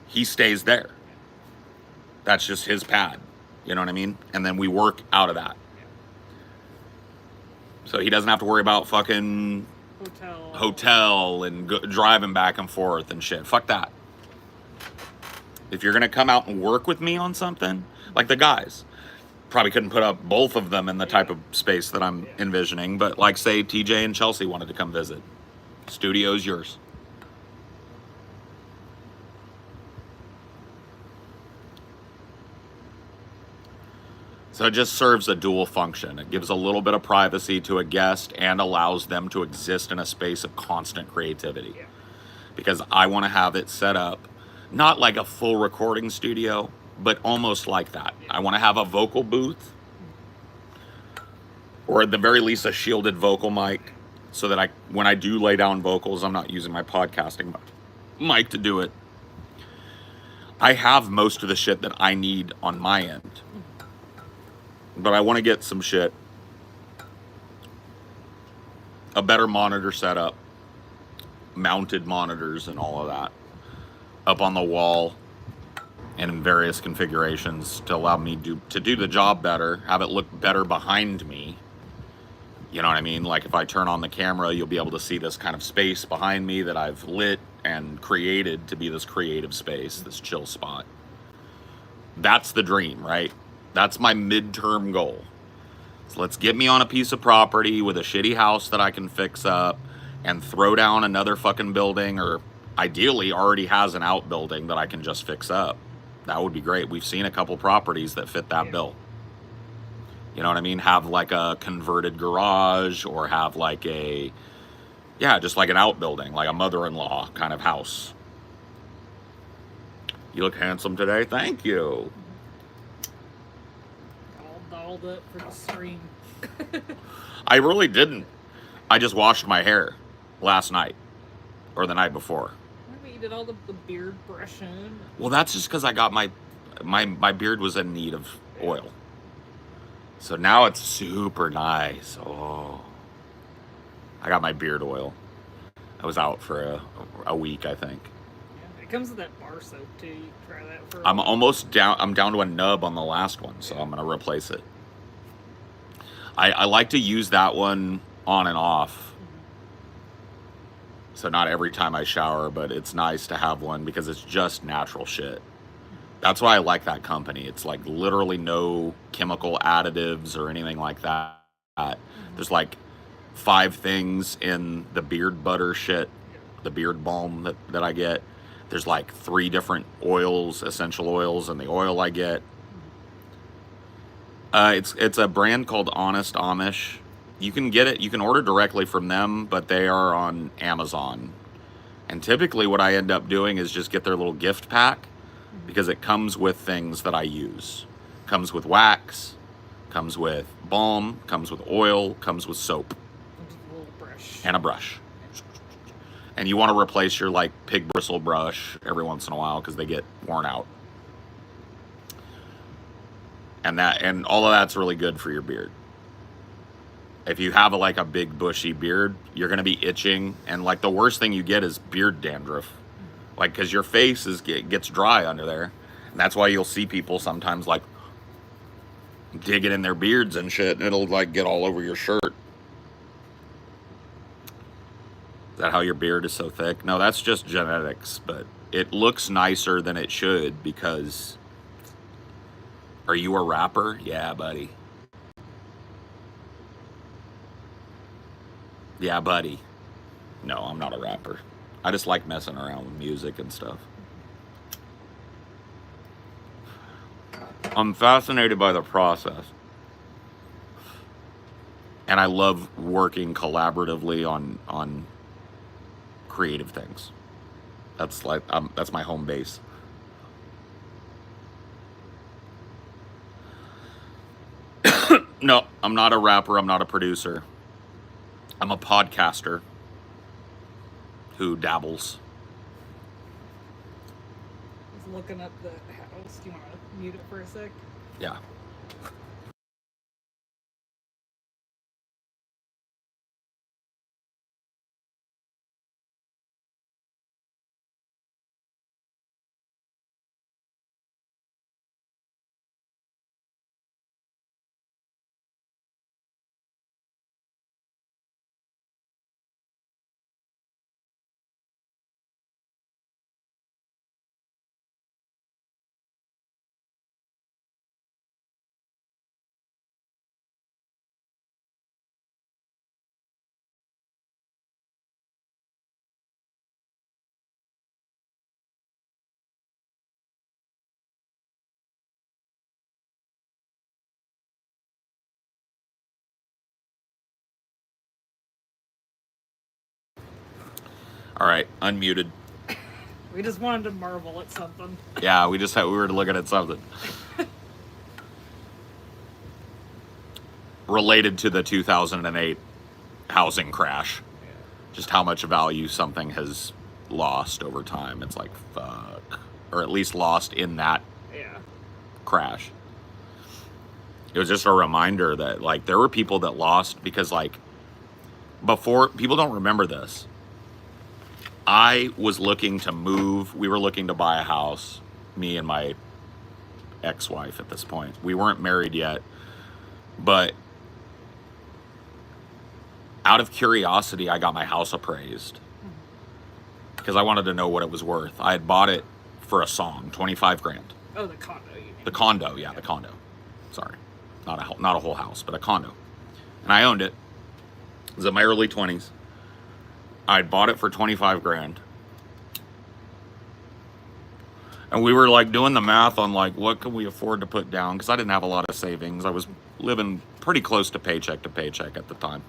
he stays there. That's just his pad, you know what I mean? And then we work out of that. So he doesn't have to worry about fucking hotel and driving back and forth and shit. Fuck that. If you're going to come out and work with me on something, like the guys, probably couldn't put up both of them in the type of space that I'm envisioning, but like say TJ and Chelsea wanted to come visit. Studio's yours. So it just serves a dual function. It gives a little bit of privacy to a guest and allows them to exist in a space of constant creativity. Yeah. Because I want to have it set up, not like a full recording studio, but almost like that. Yeah. I want to have a vocal booth, or at the very least a shielded vocal mic, so that when I do lay down vocals, I'm not using my podcasting mic to do it. I have most of the shit that I need on my end. But I want to get some shit, a better monitor setup, mounted monitors and all of that, up on the wall and in various configurations to allow me to do the job better, have it look better behind me. You know what I mean? Like if I turn on the camera, you'll be able to see this kind of space behind me that I've lit and created to be this creative space, this chill spot. That's the dream, right? That's my midterm goal. So let's get me on a piece of property with a shitty house that I can fix up and throw down another fucking building, or ideally already has an outbuilding that I can just fix up. That would be great. We've seen a couple properties that fit that bill. You know what I mean? Have like a converted garage, or have like just like an outbuilding, like a mother-in-law kind of house. You look handsome today. Thank you. Dolled up for the stream. I really didn't. I just washed my hair last night, or the night before. You did all the beard brushing. Well, that's just because I got my beard was in need of oil. So now it's super nice. Oh, I got my beard oil. I was out for a week, I think. Yeah, it comes with that bar soap too. You can try that for. I'm almost down. I'm down to a nub on the last one, so I'm gonna replace it. I like to use that one on and off. So not every time I shower, but it's nice to have one because it's just natural shit. That's why I like that company. It's like literally no chemical additives or anything like that. There's like 5 things in the beard butter shit, the beard balm that I get. There's like 3 different oils, essential oils, in the oil I get. It's a brand called Honest Amish. You can get it, you can order directly from them, but they are on Amazon. And typically what I end up doing is just get their little gift pack, because it comes with things that I use. Comes with wax, comes with balm, comes with oil, comes with soap. A little brush. And a brush. And you want to replace your like pig bristle brush every once in a while because they get worn out. And all of that's really good for your beard. If you have like a big bushy beard, you're going to be itching, and like the worst thing you get is beard dandruff. Like, because your face gets dry under there, and that's why you'll see people sometimes like digging in their beards and shit, and it'll like get all over your shirt. Is that how your beard is so thick? No, that's just genetics, but it looks nicer than it should because... Are you a rapper? Yeah, buddy. Yeah, buddy. No, I'm not a rapper. I just like messing around with music and stuff. I'm fascinated by the process. And I love working collaboratively on creative things. That's like that's my home base. No, I'm not a rapper. I'm not a producer. I'm a podcaster who dabbles. I was looking up the house. Do you want to mute it for a sec? Yeah. All right, unmuted. We just wanted to marvel at something. Yeah, we were looking at something related to the 2008 housing crash. Yeah. Just how much value something has lost over time. It's like, fuck. Or at least lost in that crash. It was just a reminder that, like, there were people that lost because, like, before, people don't remember this. I was looking to move. We were looking to buy a house, me and my ex-wife at this point. We weren't married yet, but out of curiosity, I got my house appraised because I wanted to know what it was worth. I had bought it for a song, 25 grand. Oh, the condo, you mean? The condo, yeah, the condo. Sorry, not a whole house, but a condo. And I owned it. It was in my early 20s. I'd bought it for 25 grand. And we were like doing the math on like what can we afford to put down, because I didn't have a lot of savings. I was living pretty close to paycheck at the time.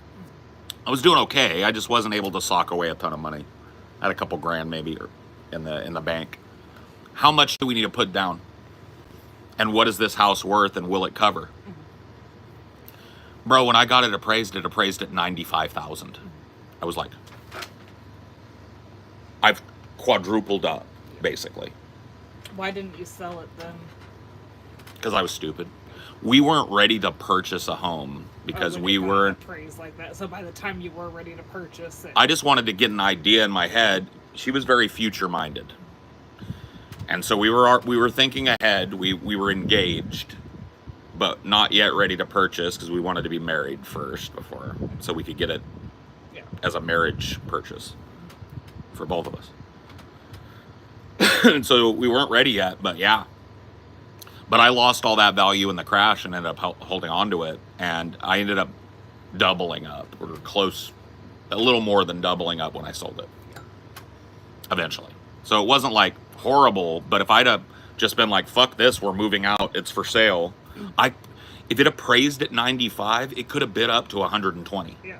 I was doing okay. I just wasn't able to sock away a ton of money. I had a couple grand maybe in the bank. How much do we need to put down? And what is this house worth, and will it cover? Bro, when I got it appraised at $95,000. I was like, I've quadrupled up, basically. Why didn't you sell it then? Because I was stupid. We weren't ready to purchase a home because we weren't appraised like that. So by the time you were ready to purchase it, I just wanted to get an idea in my head. She was very future minded. And so we were thinking ahead. We were engaged, but not yet ready to purchase because we wanted to be married first before, so we could get it as a marriage purchase for both of us. And so we weren't ready yet, but yeah. But I lost all that value in the crash and ended up holding on to it. And I ended up doubling up, or close, a little more than doubling up when I sold it. Eventually. So it wasn't like horrible, but if I'd have just been like, fuck this, we're moving out, it's for sale. If it appraised at 95, it could have bid up to 120. Yeah.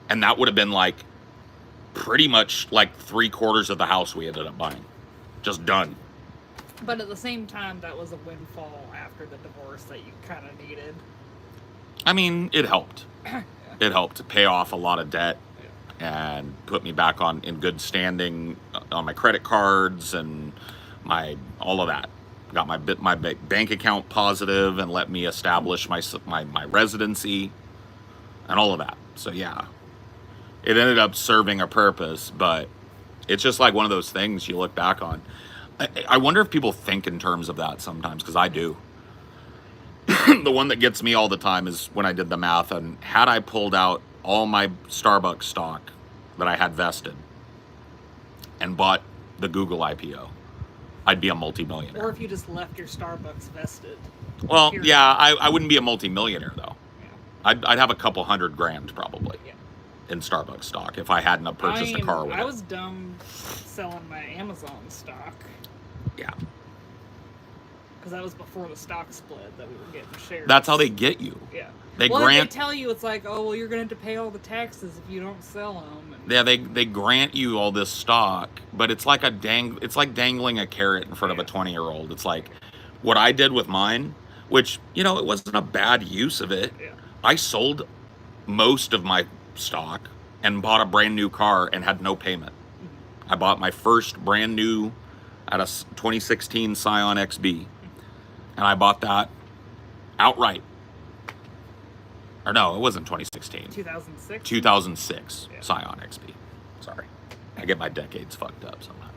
And that would have been like pretty much like 3/4 of the house we ended up buying. Just done. But at the same time, that was a windfall after the divorce that you kind of needed. I mean, it helped. It helped to pay off a lot of debt and put me back in good standing on my credit cards and all of that. Got my bank account positive and let me establish my residency and all of that. So yeah, it ended up serving a purpose, but it's just like one of those things you look back on. I wonder if people think in terms of that sometimes, because I do. The one that gets me all the time is when I did the math, and had I pulled out all my Starbucks stock that I had vested and bought the Google IPO, I'd be a multimillionaire. Or if you just left your Starbucks vested. Well, yeah, I wouldn't be a multimillionaire though. Yeah. I'd have a couple $100,000 probably. Yeah. in Starbucks stock if I hadn't have purchased a car with I it. was dumb selling my Amazon stock. Yeah. Because that was before the stock split that we were getting shares. That's how they get you. Yeah. They they tell you it's like, oh, well, you're going to have to pay all the taxes if you don't sell them. And... Yeah, they grant you all this stock, but it's like it's like dangling a carrot in front of a 20-year-old. It's like what I did with mine, which, you know, it wasn't a bad use of it. Yeah. I sold most of my stock and bought a brand new car and had no payment. I bought my first brand new at a 2016 Scion XB, and I bought that outright. Or no, it wasn't 2016. 2006? 2006 Yeah. Scion XB. Sorry. I get my decades fucked up sometimes.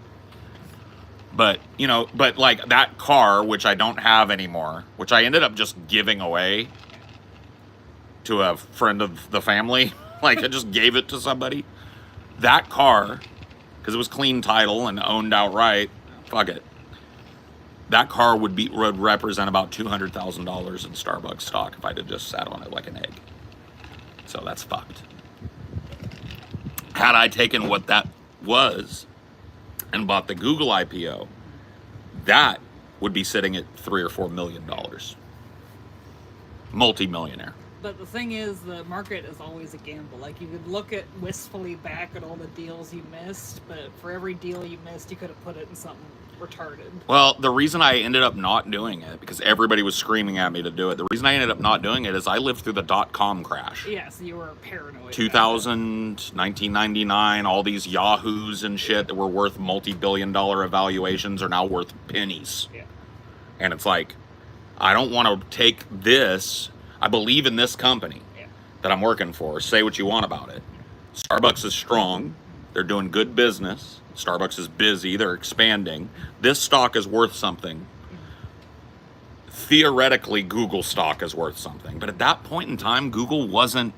But, you know, but like that car, which I don't have anymore, which I ended up just giving away to a friend of the family. Like I just gave it to somebody. That car, because it was clean title and owned outright, fuck it. That car would represent about $200,000 in Starbucks stock if I'd have just sat on it like an egg. So that's fucked. Had I taken what that was and bought the Google IPO, that would be sitting at $3 or $4 million. Multi-millionaire. But the thing is, the market is always a gamble. Like, you could look at wistfully back at all the deals you missed, but for every deal you missed, you could have put it in something retarded. Well, the reason I ended up not doing it, because everybody was screaming at me to do it, the reason I ended up not doing it is I lived through the dot-com crash. Yeah, so you were paranoid. 2000, 1999, all these Yahoos and shit that were worth multi-billion-dollar evaluations are now worth pennies. Yeah. And it's like, I don't want to take this. I believe in this company that I'm working for. Say what you want about it. Starbucks is strong. They're doing good business. Starbucks is busy. They're expanding. This stock is worth something. Theoretically, Google stock is worth something. But at that point in time, Google wasn't...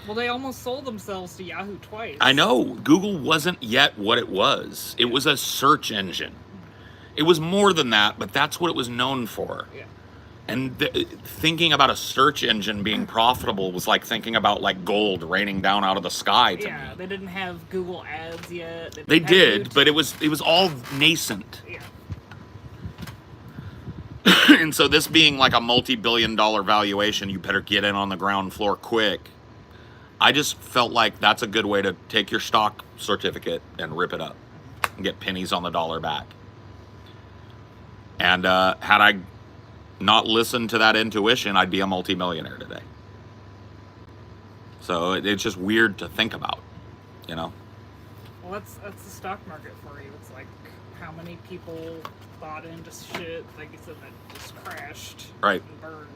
Well, they almost sold themselves to Yahoo twice. I know. Google wasn't yet what it was. It was a search engine. It was more than that, but that's what it was known for. Yeah. And thinking about a search engine being profitable was like thinking about like gold raining down out of the sky to me. Yeah, they didn't have Google Ads yet. They did, but it was all nascent. Yeah. And so this being like a multi-billion-dollar valuation, you better get in on the ground floor quick. I just felt like that's a good way to take your stock certificate and rip it up and get pennies on the dollar back. And had I not listened to that intuition, I'd be a multimillionaire today. So it's just weird to think about, you know? Well, that's the stock market for you. It's like how many people bought into shit, like you said, that just crashed. Right. And burned.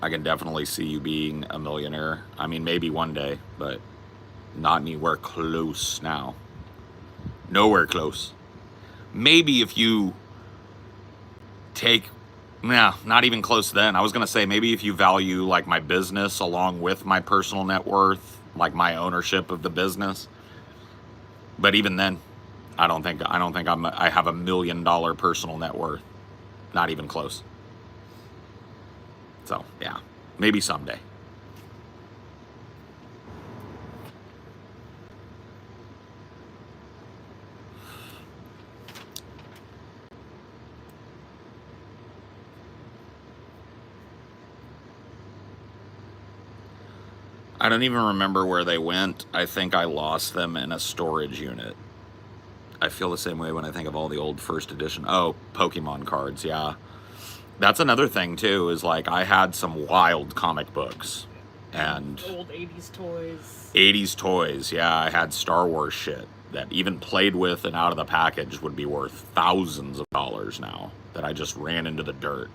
I can definitely see you being a millionaire. I mean, maybe one day, but not anywhere close now. Nowhere close. Maybe if you take, not even close then. I was going to say maybe if you value like my business along with my personal net worth, like my ownership of the business. But even then, I don't think I have $1 million personal net worth. Not even close. So, yeah, maybe someday. I don't even remember where they went. I think I lost them in a storage unit. I feel the same way when I think of all the old first edition. Oh, Pokemon cards, yeah. That's another thing, too, is like I had some wild comic books. And old 80s toys. 80s toys, yeah. I had Star Wars shit that even played with and out of the package would be worth thousands of dollars now that I just ran into the dirt.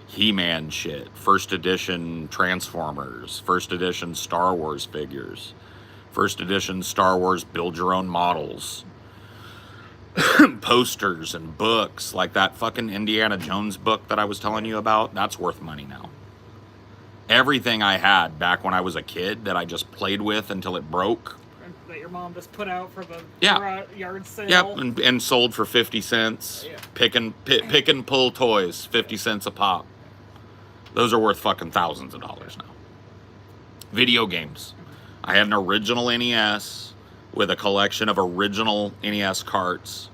He-Man shit, first edition Transformers, first edition Star Wars figures, first edition Star Wars build your own models, posters and books, like that fucking Indiana Jones book that I was telling you about, that's worth money now. Everything I had back when I was a kid that I just played with until it broke. That your your mom just put out for the Yeah. yard sale. Yep, and sold for 50 cents. Yeah. Pick and pull toys, 50 cents a pop. Those are worth fucking thousands of dollars now. Video games. I had an original NES with a collection of original NES carts.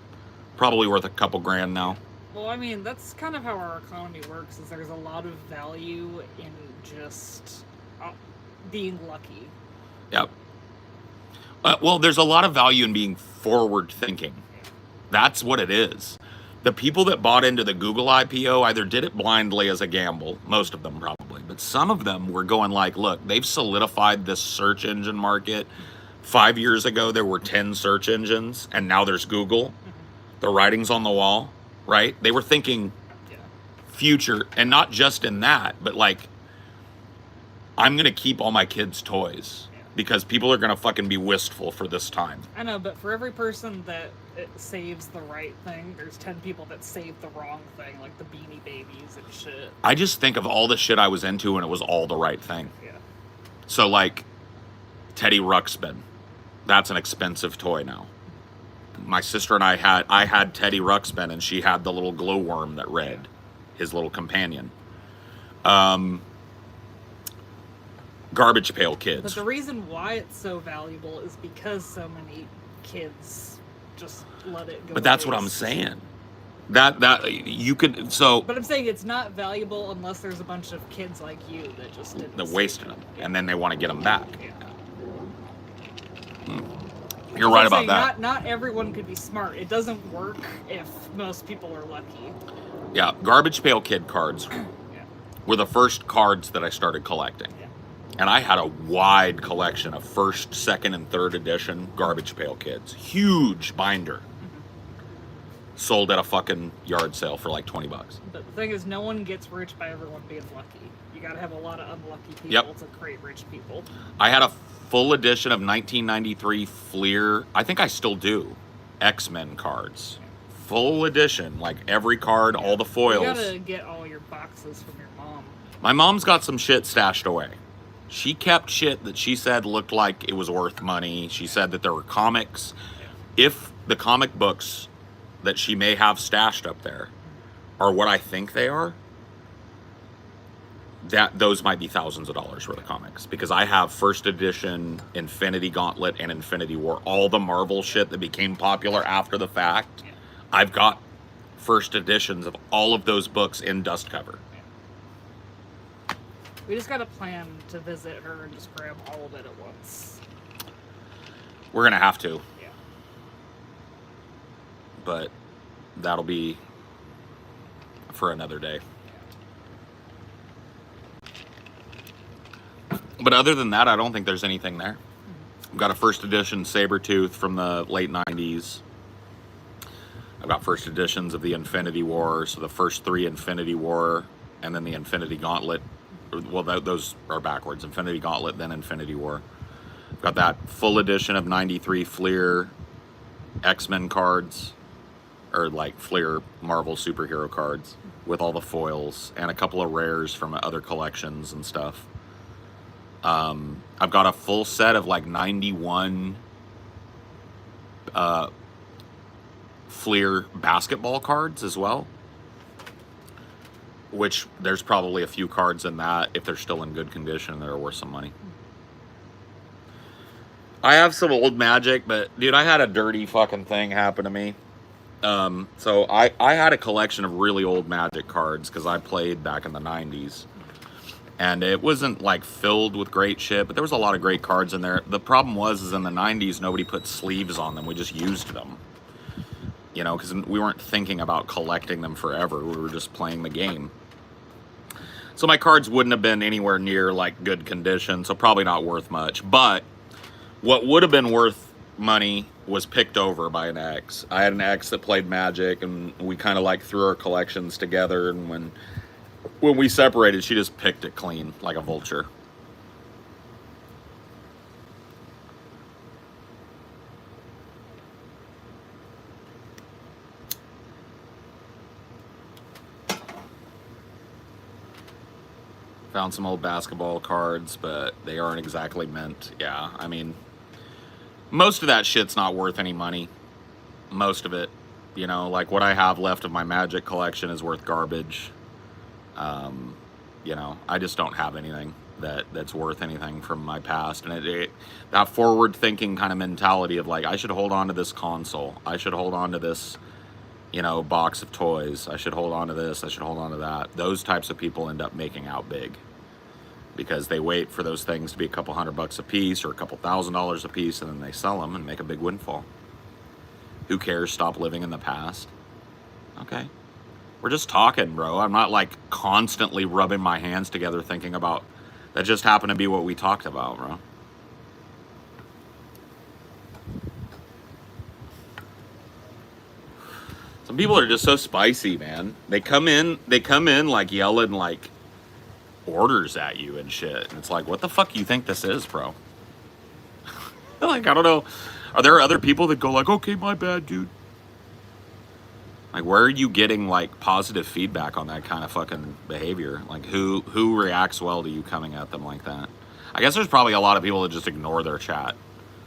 Probably worth a couple grand now. Well, I mean, that's kind of how our economy works, is there's a lot of value in just being lucky. Yep. Well, there's a lot of value in being forward thinking. That's what it is. The people that bought into the Google IPO either did it blindly as a gamble, most of them probably, but some of them were going like, look, they've solidified this search engine market. 5 years ago, there were 10 search engines, and now there's Google. The writing's on the wall, right? They were thinking future, and not just in that, but like, I'm going to keep all my kids' toys because people are going to fucking be wistful for this time. I know, but for every person that it saves the right thing, there's 10 people that save the wrong thing, like the Beanie Babies and shit. I just think of all the shit I was into and it was all the right thing. Yeah. So like, Teddy Ruxpin. That's an expensive toy now. My sister and I had Teddy Ruxpin, and she had the little glowworm that read, his little companion. Garbage Pail Kids. But the reason why it's so valuable is because so many kids just let it go. But that's what I'm saying. That you could so. But I'm saying it's not valuable unless there's a bunch of kids like you that just didn't. That wasted them, and then they want to get them back. Yeah. You're right about that. Not everyone could be smart. It doesn't work if most people are lucky. Yeah, Garbage Pail Kid cards were the first cards that I started collecting. Yeah. And I had a wide collection of first, second, and third edition Garbage Pail Kids. Huge binder. Sold at a fucking yard sale for like $20. But the thing is, no one gets rich by everyone being lucky. You gotta have a lot of unlucky people to create rich people. I had a full edition of 1993 Fleer. I think I still do. X-Men cards. Full edition, like every card, all the foils. You gotta get all your boxes from your mom. My mom's got some shit stashed away. She kept shit that she said looked like it was worth money. She said that there were comics. If the comic books that she may have stashed up there are what I think they are, those might be thousands of dollars worth of comics, because I have first edition Infinity Gauntlet and Infinity War, all the Marvel shit that became popular after the fact. I've got first editions of all of those books in dust cover. We just got to plan to visit her and just grab all of it at once. We're gonna have to. Yeah. But that'll be for another day. But other than that, I don't think there's anything there. I've got a first edition Sabretooth from the late 90s. I've got first editions of the Infinity War, so the first 3 Infinity War, and then the Infinity Gauntlet. Well, those are backwards. Infinity Gauntlet, then Infinity War. I've got that full edition of 93 Fleer X-Men cards, or like Fleer Marvel superhero cards, with all the foils, and a couple of rares from other collections and stuff. I've got a full set of like 91 Fleer basketball cards as well, which there's probably a few cards in that, if they're still in good condition, that are worth some money. I have some old Magic, but dude, I had a dirty fucking thing happen to me. So I had a collection of really old Magic cards because I played back in the 90s. And it wasn't like filled with great shit, but there was a lot of great cards in there. The problem was in the 90s, nobody put sleeves on them. We just used them. You know, because we weren't thinking about collecting them forever. We were just playing the game. So my cards wouldn't have been anywhere near like good condition, so probably not worth much. But what would have been worth money was picked over by an ex. I had an ex that played Magic, and we kind of like threw our collections together, and when we separated, she just picked it clean like a vulture. Found some old basketball cards, but they aren't exactly mint. Yeah, I mean, Most of that shit's not worth any money. Most of it. You know, like what I have left of my Magic collection is worth garbage. You know, I just don't have anything that's worth anything from my past. And that forward-thinking kind of mentality of like, I should hold on to this console. I should hold on to this, you know, box of toys. I should hold on to this. I should hold on to that. Those types of people end up making out big because they wait for those things to be a couple $100 a piece or a couple $1,000 a piece, and then they sell them and make a big windfall. Who cares? Stop living in the past. Okay. We're just talking, bro. I'm not like constantly rubbing my hands together thinking about that. Just happened to be what we talked about, bro. Some people are just so spicy, man. They come in like yelling like orders at you and shit. And it's like, what the fuck you think this is, bro? Like, I don't know. Are there other people that go like, okay, my bad, dude? Like, where are you getting like positive feedback on that kind of fucking behavior? Like, who reacts well to you coming at them like that? I guess there's probably a lot of people that just ignore their chat.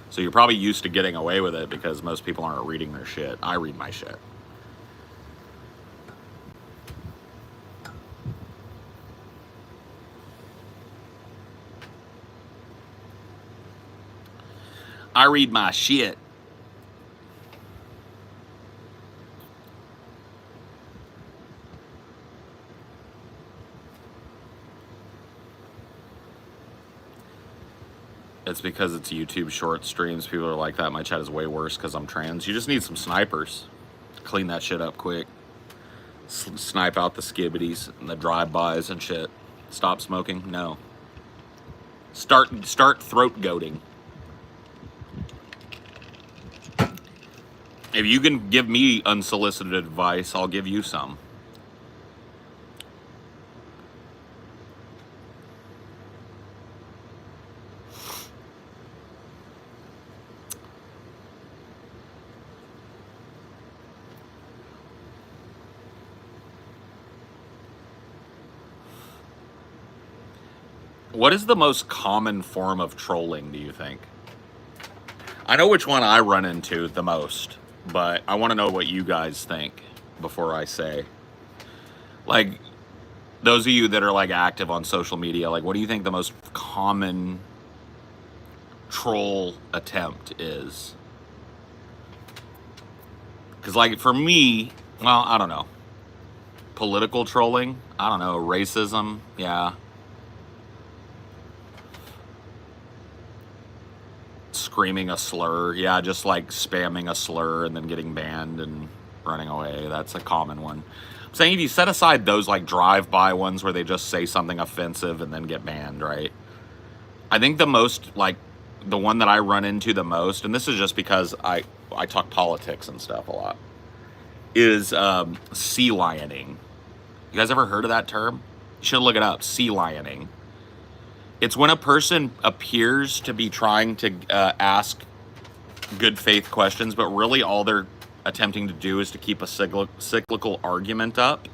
So you're probably used to getting away with it because most people aren't reading their shit. I read my shit. I read my shit. It's because it's YouTube short streams. People are like that. My chat is way worse because I'm trans. You just need some snipers. Clean that shit up quick. Snipe out the skibbities and the drive-bys and shit. Stop smoking? No. Start throat goating. If you can give me unsolicited advice, I'll give you some. What is the most common form of trolling, do you think? I know which one I run into the most, but I want to know what you guys think before I say. Like, those of you that are like active on social media, like, what do you think the most common troll attempt is? Because, like, for me, well, I don't know. Political trolling? I don't know. Racism? Yeah. Screaming a slur. Yeah, just like spamming a slur and then getting banned and running away. That's a common one. I'm saying if you set aside those like drive-by ones where they just say something offensive and then get banned, right? I think the most, like, the one that I run into the most, and this is just because I talk politics and stuff a lot, is sea lioning. You guys ever heard of that term? You should look it up. Sea lioning. It's when a person appears to be trying to ask good faith questions, but really all they're attempting to do is to keep a cyclical argument up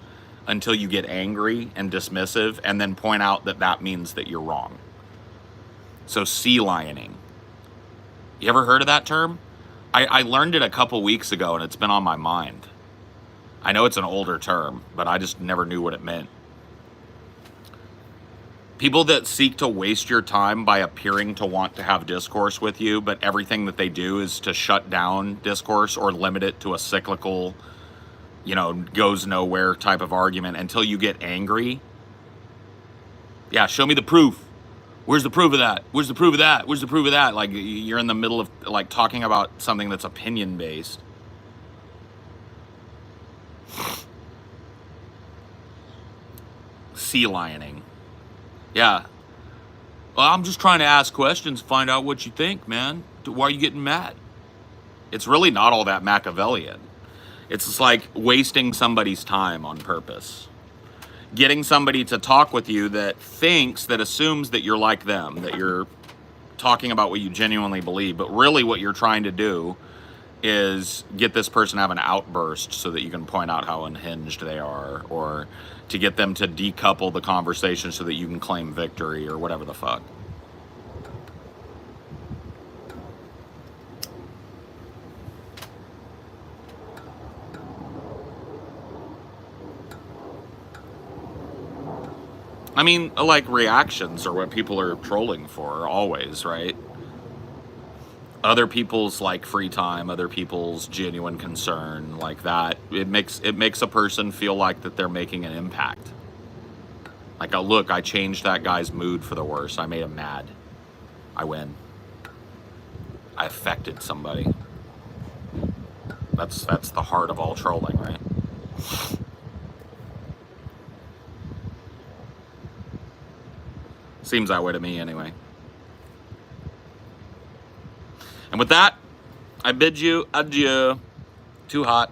until you get angry and dismissive and then point out that that means that you're wrong. So sea lioning. You ever heard of that term? I learned it a couple weeks ago and it's been on my mind. I know it's an older term, but I just never knew what it meant. People that seek to waste your time by appearing to want to have discourse with you, but everything that they do is to shut down discourse or limit it to a cyclical, you know, goes nowhere type of argument until you get angry. Yeah, show me the proof. Where's the proof of that? Where's the proof of that? Where's the proof of that? Like, you're in the middle of, like, talking about something that's opinion-based. Sea lioning. Yeah. Well, I'm just trying to ask questions, find out what you think, man. Why are you getting mad? It's really not all that Machiavellian. It's just like wasting somebody's time on purpose. Getting somebody to talk with you that assumes that you're like them, that you're talking about what you genuinely believe, but really what you're trying to do is get this person to have an outburst so that you can point out how unhinged they are, or to get them to decouple the conversation so that you can claim victory or whatever the fuck. I mean, like, reactions are what people are trolling for, always, right? Other people's, like, free time, other people's genuine concern, like that. It makes a person feel like that they're making an impact. Like, oh, look, I changed that guy's mood for the worse. I made him mad. I win. I affected somebody. That's the heart of all trolling, right? Seems that way to me, anyway. And with that, I bid you adieu. Too hot.